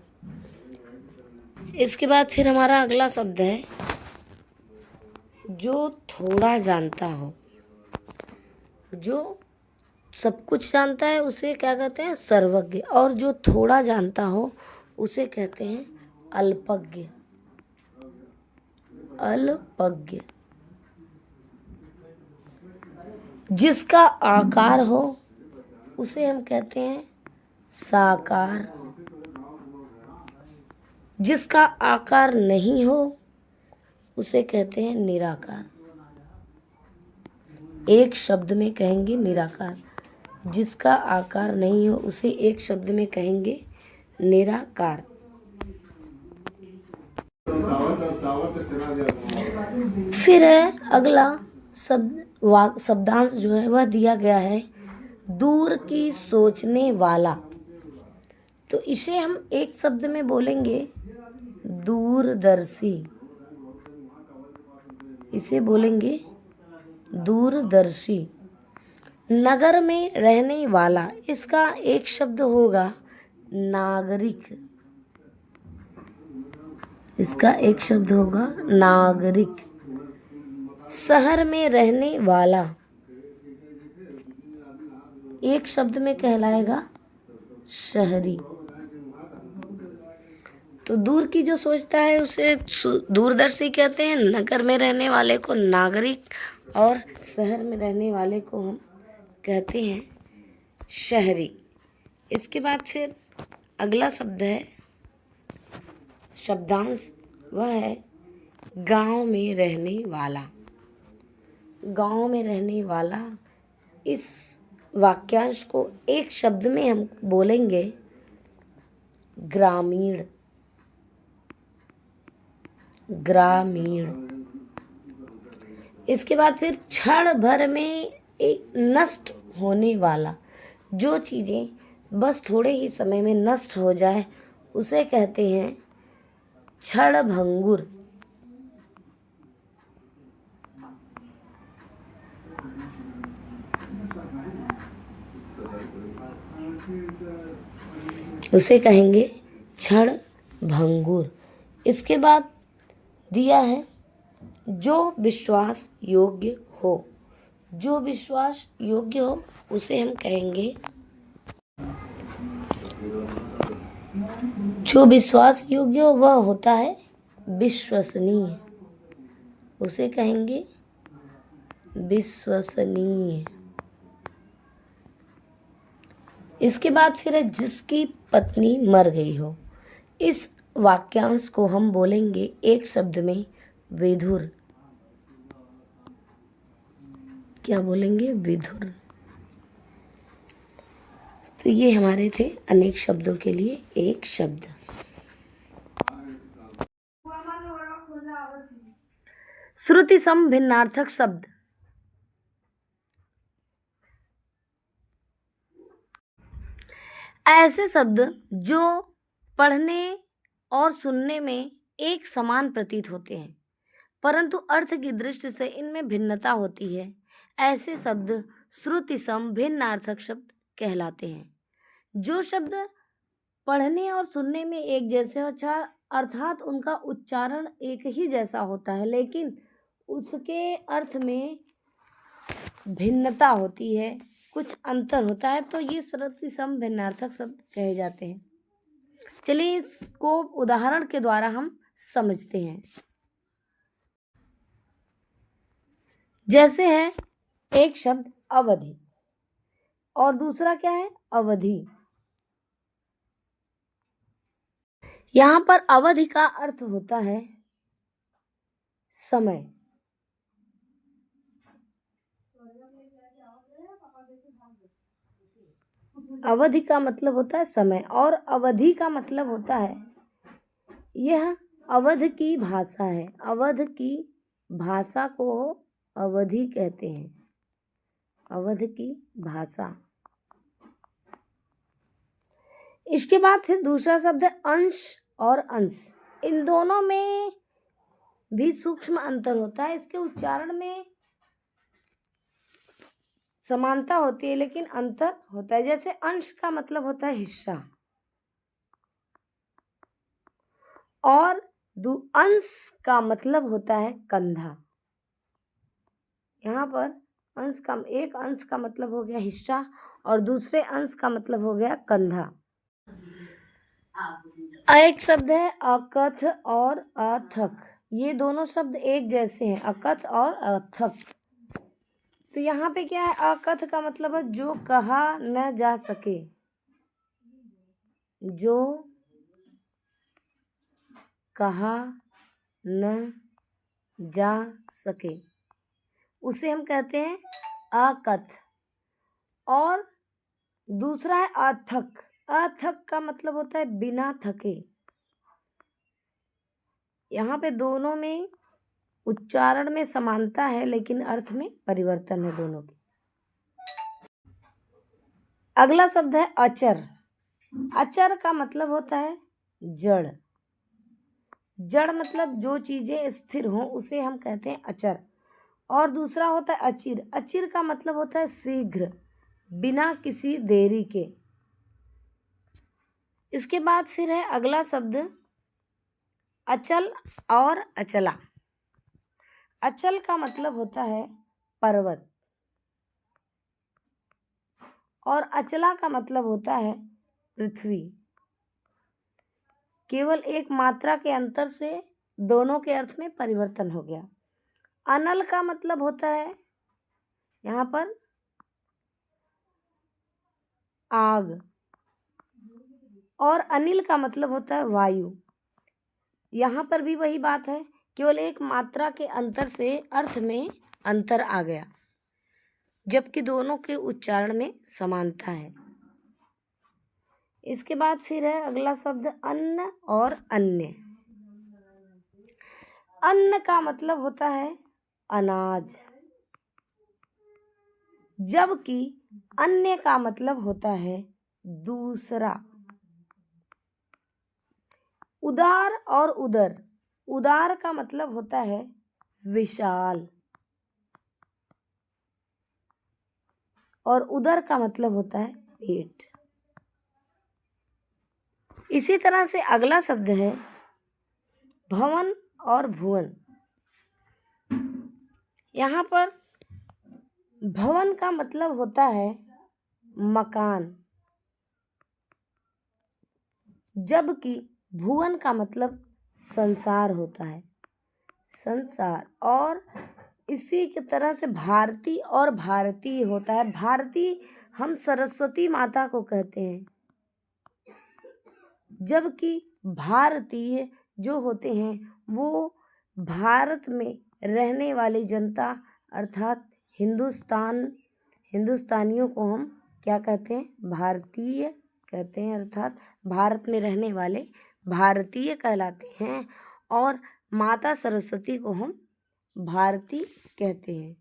इसके बाद फिर हमारा अगला शब्द है जो थोड़ा जानता हो। जो सब कुछ जानता है उसे क्या कहते हैं? सर्वज्ञ। और जो थोड़ा जानता हो उसे कहते हैं अल्पज्ञ। अल्पज्ञ। जिसका आकार हो उसे हम कहते हैं साकार। जिसका आकार नहीं हो उसे कहते हैं निराकार। एक शब्द में कहेंगे निराकार। जिसका आकार नहीं हो उसे एक शब्द में कहेंगे निराकार। फिर है अगला शब्दांश जो है वह दिया गया है दूर की सोचने वाला। तो इसे हम एक शब्द में बोलेंगे दूरदर्शी। इसे बोलेंगे दूरदर्शी। नगर में रहने वाला, इसका एक शब्द होगा नागरिक। इसका एक शब्द होगा नागरिक। शहर में रहने वाला एक शब्द में कहलाएगा शहरी। तो दूर की जो सोचता है उसे दूरदर्शी कहते हैं, नगर में रहने वाले को नागरिक, और शहर में रहने वाले को हम कहते हैं शहरी। इसके बाद फिर अगला शब्द है शब्दांश, वह है गांव में रहने वाला। गांव में रहने वाला, इस वाक्यांश को एक शब्द में हम बोलेंगे ग्रामीण। ग्रामीण। इसके बाद फिर क्षण भर में एक नष्ट होने वाला, जो चीज़ें बस थोड़े ही समय में नष्ट हो जाए उसे कहते हैं क्षणभंगुर। उसे कहेंगे क्षणभंगुर। इसके बाद दिया है जो विश्वास योग्य हो। जो विश्वास योग्य हो उसे हम कहेंगे, जो विश्वास योग्य हो वह होता है विश्वसनीय। उसे कहेंगे विश्वसनीय। इसके बाद फिर है जिसकी पत्नी मर गई हो। इस वाक्यांश को हम बोलेंगे एक शब्द में विधुर। क्या बोलेंगे? विधुर। तो ये हमारे थे अनेक शब्दों के लिए एक शब्द। श्रुति सम भिन्नार्थक शब्द। ऐसे शब्द जो पढ़ने और सुनने में एक समान प्रतीत होते हैं परंतु अर्थ की दृष्टि से इनमें भिन्नता होती है, ऐसे शब्द श्रुति सम भिन्नार्थक शब्द कहलाते हैं। जो शब्द पढ़ने और सुनने में एक जैसे हो, अर्थात उनका उच्चारण एक ही जैसा होता है लेकिन उसके अर्थ में भिन्नता होती है, कुछ अंतर होता है, तो ये श्रुति सम भिन्नार्थक शब्द कहे जाते हैं। चलिए इसको उदाहरण के द्वारा हम समझते हैं। जैसे है एक शब्द अवधि और दूसरा क्या है? अवधि। यहां पर अवधि का अर्थ होता है समय। अवधि का मतलब होता है समय और अवधि का मतलब होता है यह अवध की भाषा है। अवध की भाषा को अवधि कहते हैं। अवध की भाषा। इसके बाद फिर दूसरा शब्द है अंश और अंश। इन दोनों में भी सूक्ष्म अंतर होता है। इसके उच्चारण में समानता होती है लेकिन अंतर होता है। जैसे अंश का मतलब होता है हिस्सा और अंश का मतलब होता है कंधा। यहाँ पर एक अंश का मतलब हो गया हिस्सा और दूसरे अंश का मतलब हो गया कंधा। एक शब्द है अकथ और अथक। ये दोनों शब्द एक जैसे हैं, अकथ और अथक। तो यहाँ पे क्या है? अकथ का मतलब है जो कहा न जा सके। जो कहा न जा सके उसे हम कहते हैं अकथ। और दूसरा है अथक। अथक का मतलब होता है बिना थके। यहाँ पे दोनों में उच्चारण में समानता है लेकिन अर्थ में परिवर्तन है दोनों के। अगला शब्द है अचर। अचर का मतलब होता है जड़। जड़ मतलब जो चीजें स्थिर हों उसे हम कहते हैं अचर। और दूसरा होता है अचिर। अचिर का मतलब होता है शीघ्र, बिना किसी देरी के। इसके बाद फिर है अगला शब्द अचल और अचला। अचल का मतलब होता है पर्वत और अचला का मतलब होता है पृथ्वी। केवल एक मात्रा के अंतर से दोनों के अर्थ में परिवर्तन हो गया। अनल का मतलब होता है यहाँ पर आग और अनिल का मतलब होता है वायु। यहाँ पर भी वही बात है, केवल एक मात्रा के अंतर से अर्थ में अंतर आ गया जबकि दोनों के उच्चारण में समानता है। इसके बाद फिर है अगला शब्द अन्न और अन्य। अन्न का मतलब होता है अनाज जबकि अन्य का मतलब होता है दूसरा। उदार और उदर, उदार का मतलब होता है विशाल और उदर का मतलब होता है पेट। इसी तरह से अगला शब्द है भवन और भुवन। यहाँ पर भवन का मतलब होता है मकान, जबकि भुवन का मतलब संसार होता है, संसार। और इसी की तरह से भारती और भारतीय होता है। भारती हम सरस्वती माता को कहते हैं, जबकि भारतीय जो होते हैं वो भारत में रहने वाली जनता अर्थात हिंदुस्तानियों को हम क्या कहते हैं, भारतीय कहते हैं, अर्थात भारत में रहने वाले भारतीय कहलाते हैं। और माता सरस्वती को हम भारती कहते हैं।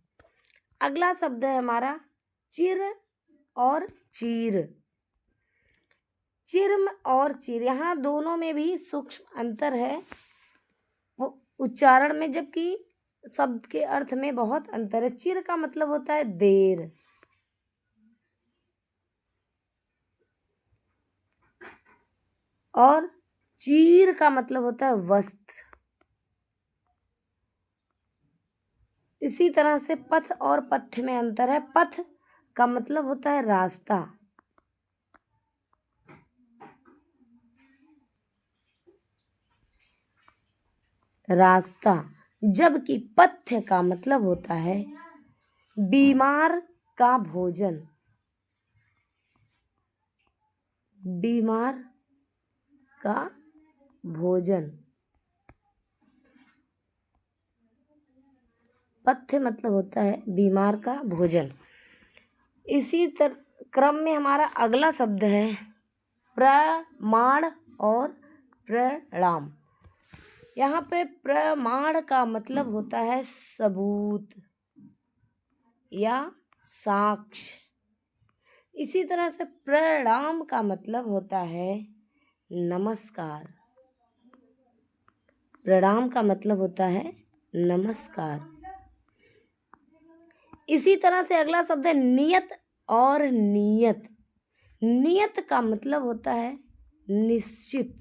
अगला शब्द है हमारा चिर और चीर। चिर्म और चीर, यहाँ दोनों में भी सूक्ष्म अंतर है वो उच्चारण में, जबकि शब्द के अर्थ में बहुत अंतर है। चिर का मतलब होता है देर, और चीर का मतलब होता है वस्त्र। इसी तरह से पथ और पथ्य में अंतर है। पथ का मतलब होता है रास्ता, रास्ता, जबकि पथ्य का मतलब होता है बीमार का भोजन, बीमार का भोजन। पथ्य मतलब होता है बीमार का भोजन। इसी क्रम में हमारा अगला शब्द है प्रमाण और प्रणाम। यहाँ पे प्रमाण का मतलब होता है सबूत या साक्ष्य। इसी तरह से प्रणाम का मतलब होता है नमस्कार, प्रणाम का मतलब होता है नमस्कार। इसी तरह से अगला शब्द है नियत और नियत। नियत का मतलब होता है निश्चित,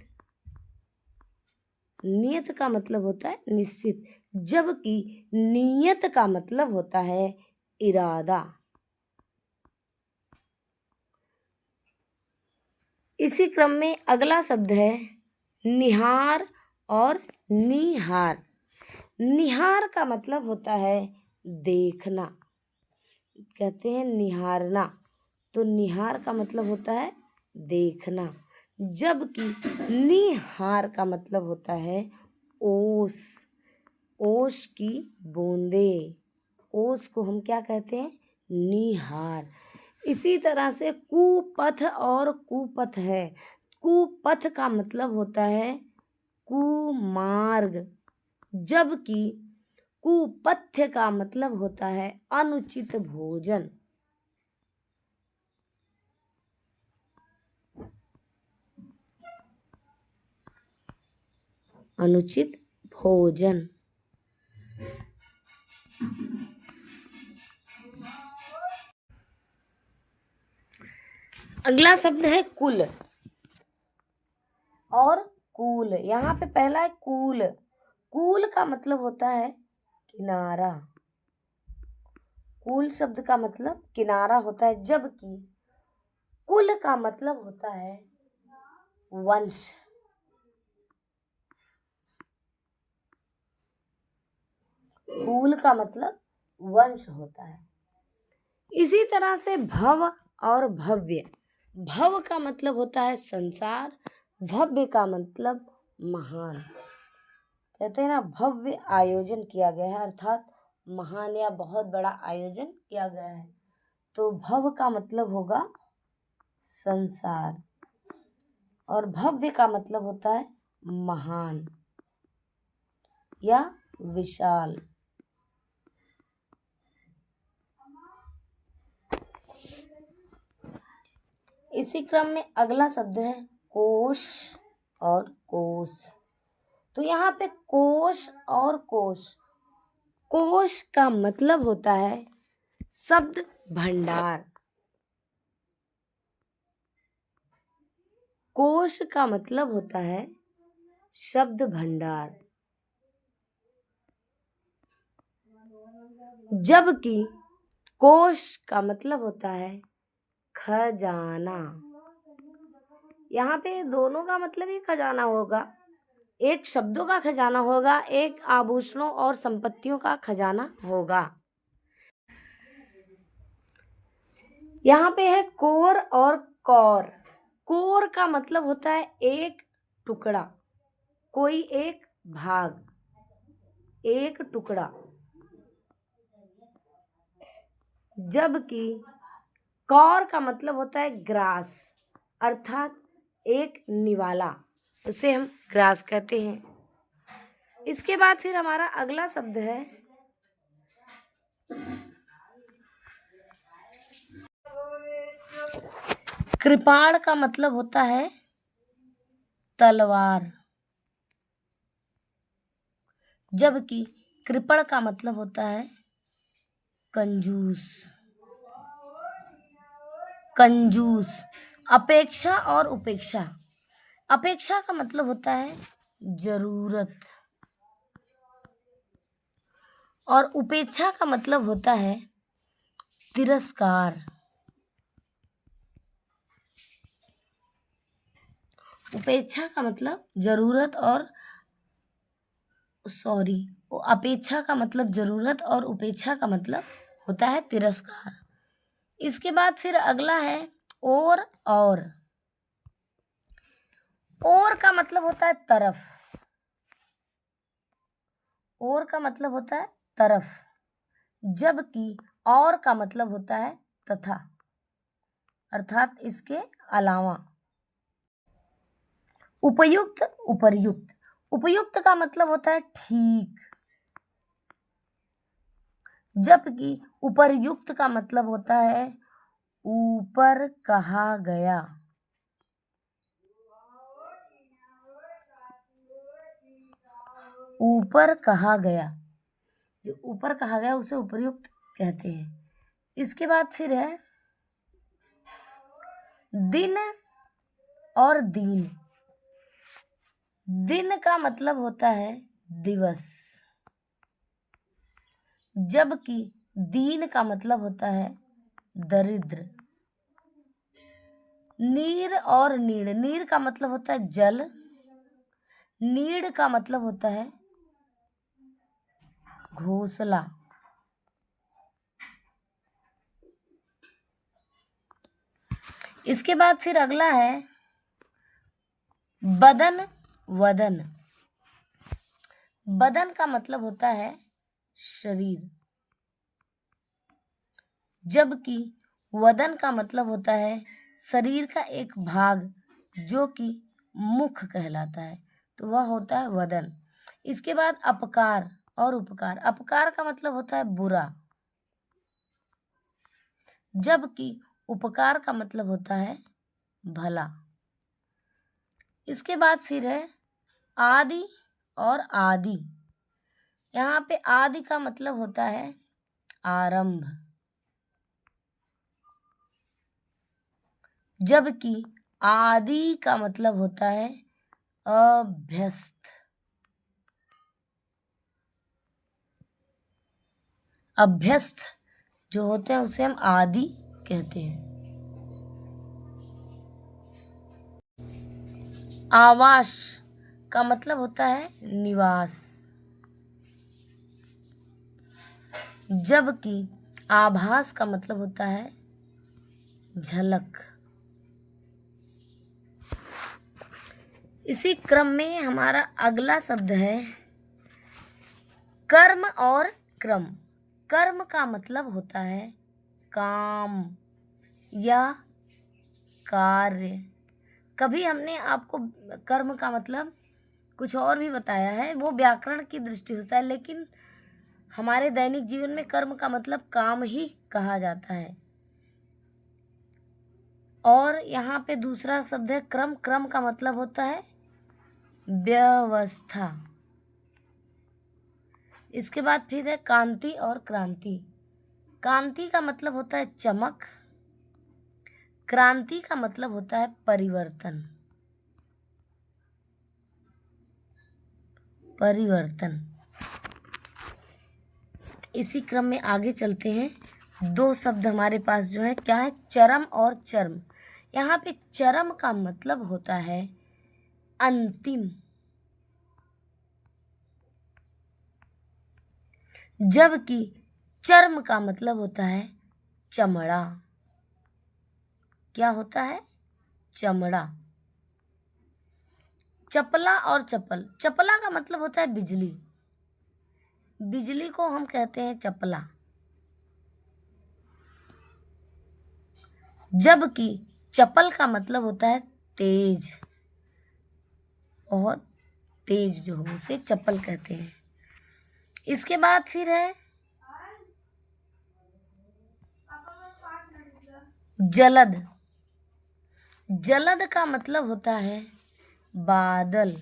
नियत का मतलब होता है निश्चित, जबकि नियत का मतलब होता है इरादा। इसी क्रम में अगला शब्द है निहार और निहार। निहार का मतलब होता है देखना, कहते हैं निहारना, तो निहार का मतलब होता है देखना, जबकि निहार का मतलब होता है ओस, ओस की बूंदे, ओस को हम क्या कहते हैं, निहार। इसी तरह से कुपथ और कुपथ है। कुपथ का मतलब होता है कुमार्ग, जबकि कुपथ्य का मतलब होता है अनुचित भोजन। अनुचित भोजन। अगला शब्द है कुल और कूल। यहाँ पे पहला है कूल। कूल का मतलब होता है किनारा, कूल शब्द का मतलब किनारा होता है, जबकि कुल का मतलब होता है वंश। कुल का मतलब वंश होता है। इसी तरह से भव और भव्य। भव का मतलब होता है संसार, भव्य का मतलब महान। कहते हैं ना भव्य आयोजन किया गया है, अर्थात महान या बहुत बड़ा आयोजन किया गया है, तो भव का मतलब होगा संसार और भव्य का मतलब होता है महान या विशाल। इसी क्रम में अगला शब्द है कोश और कोश। तो यहाँ पे कोश और कोश, कोश का मतलब होता है शब्द भंडार। कोश का मतलब होता है शब्द भंडार, जबकि कोश का मतलब होता है खजाना। यहाँ पे दोनों का मतलब ही खजाना होगा, एक शब्दों का खजाना होगा, एक आभूषणों और संपत्तियों का खजाना होगा। यहाँ पे है कोर और कौर। कोर का मतलब होता है एक टुकड़ा, कोई एक भाग, एक टुकड़ा, जबकि कौर का मतलब होता है ग्रास, अर्थात एक निवाला, उसे हम ग्रास कहते हैं। इसके बाद फिर हमारा अगला शब्द है कृपाण का मतलब होता है तलवार, जबकि कृपण का मतलब होता है कंजूस। कंजूस, अपेक्षा और उपेक्षा। अपेक्षा का मतलब होता है जरूरत और उपेक्षा का मतलब होता है तिरस्कार। उपेक्षा का मतलब जरूरत और अपेक्षा का मतलब जरूरत और उपेक्षा का मतलब होता है तिरस्कार। इसके बाद फिर अगला है और का मतलब होता है तरफ। और का मतलब होता है तरफ, जबकि और का मतलब होता है तथा, अर्थात इसके अलावा। उपयुक्त, उपर्युक्त। उपयुक्त का मतलब होता है ठीक, जबकि उपर्युक्त का मतलब होता है ऊपर कहा गया। ऊपर कहा गया, जो ऊपर कहा गया उसे उपर्युक्त कहते हैं। इसके बाद फिर है दिन और दीन। दिन का मतलब होता है दिवस, जबकि दीन का मतलब होता है दरिद्र। नीर और नीड़। नीर का मतलब होता है जल, नीड़ का मतलब होता है घोंसला। इसके बाद फिर अगला है बदन, वदन। बदन का मतलब होता है शरीर, जबकि वदन का मतलब होता है शरीर का एक भाग जो कि मुख कहलाता है, तो वह होता है वदन। इसके बाद अपकार और उपकार। अपकार का मतलब होता है बुरा, जबकि उपकार का मतलब होता है भला। इसके बाद फिर है आदि और आदि। यहाँ पे आदि का मतलब होता है आरंभ, जबकि आदि का मतलब होता है अभ्यस्त। अभ्यस्त जो होते हैं उसे हम आदि कहते हैं। आवास का मतलब होता है निवास, जबकि आभास का मतलब होता है झलक। इसी क्रम में हमारा अगला शब्द है कर्म और क्रम। कर्म का मतलब होता है काम या कार्य। कभी हमने आपको कर्म का मतलब कुछ और भी बताया है, वो व्याकरण की दृष्टि होता है, लेकिन हमारे दैनिक जीवन में कर्म का मतलब काम ही कहा जाता है। और यहाँ पे दूसरा शब्द है क्रम। क्रम का मतलब होता है व्यवस्था। इसके बाद फिर है कांति और क्रांति। कांति का मतलब होता है चमक, क्रांति का मतलब होता है परिवर्तन। परिवर्तन। इसी क्रम में आगे चलते हैं। दो शब्द हमारे पास जो है क्या है, चरम और चर्म। यहाँ पे चरम का मतलब होता है अंतिम, जबकि चर्म का मतलब होता है चमड़ा। क्या होता है, चमड़ा। चपला और चपल। चपला का मतलब होता है बिजली, बिजली को हम कहते हैं चपला, जबकि चपल का मतलब होता है तेज, बहुत तेज जो हो उसे चपल कहते हैं। इसके बाद फिर है जलद। जलद का मतलब होता है बादल,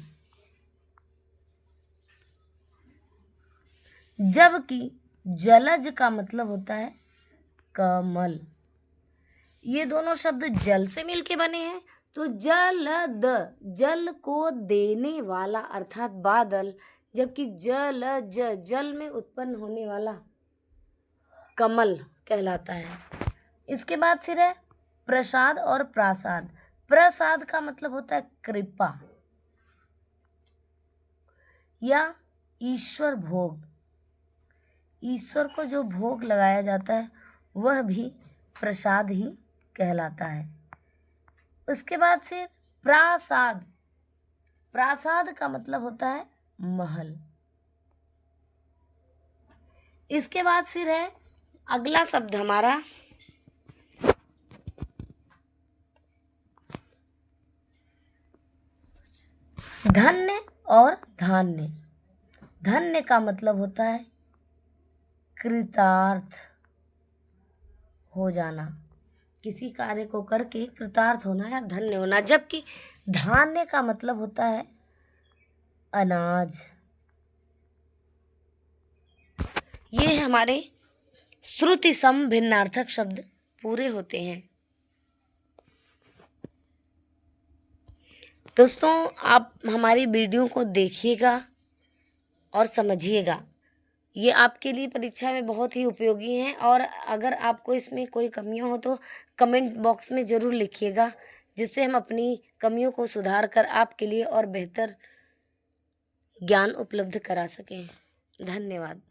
जबकि जलज का मतलब होता है कमल। ये दोनों शब्द जल से मिलके बने हैं, तो जलद जल को देने वाला अर्थात बादल, जबकि जलज जल में उत्पन्न होने वाला कमल कहलाता है। इसके बाद फिर है प्रसाद और प्रासाद। प्रसाद का मतलब होता है कृपा या ईश्वर भोग। ईश्वर को जो भोग लगाया जाता है वह भी प्रसाद ही कहलाता है। उसके बाद फिर प्रासाद। प्रासाद का मतलब होता है महल। इसके बाद फिर है अगला शब्द हमारा धन्य और धान्य। धन्य का मतलब होता है कृतार्थ हो जाना, किसी कार्य को करके कृतार्थ होना या धन्य होना, जबकि धान्य का मतलब होता है अनाज। ये हमारे श्रुति सम भिन्नार्थक शब्द पूरे होते हैं। दोस्तों, आप हमारी वीडियो को देखिएगा और समझिएगा, ये आपके लिए परीक्षा में बहुत ही उपयोगी हैं। और अगर आपको इसमें कोई कमियां हो तो कमेंट बॉक्स में ज़रूर लिखिएगा, जिससे हम अपनी कमियों को सुधार कर आपके लिए और बेहतर ज्ञान उपलब्ध करा सकें। धन्यवाद।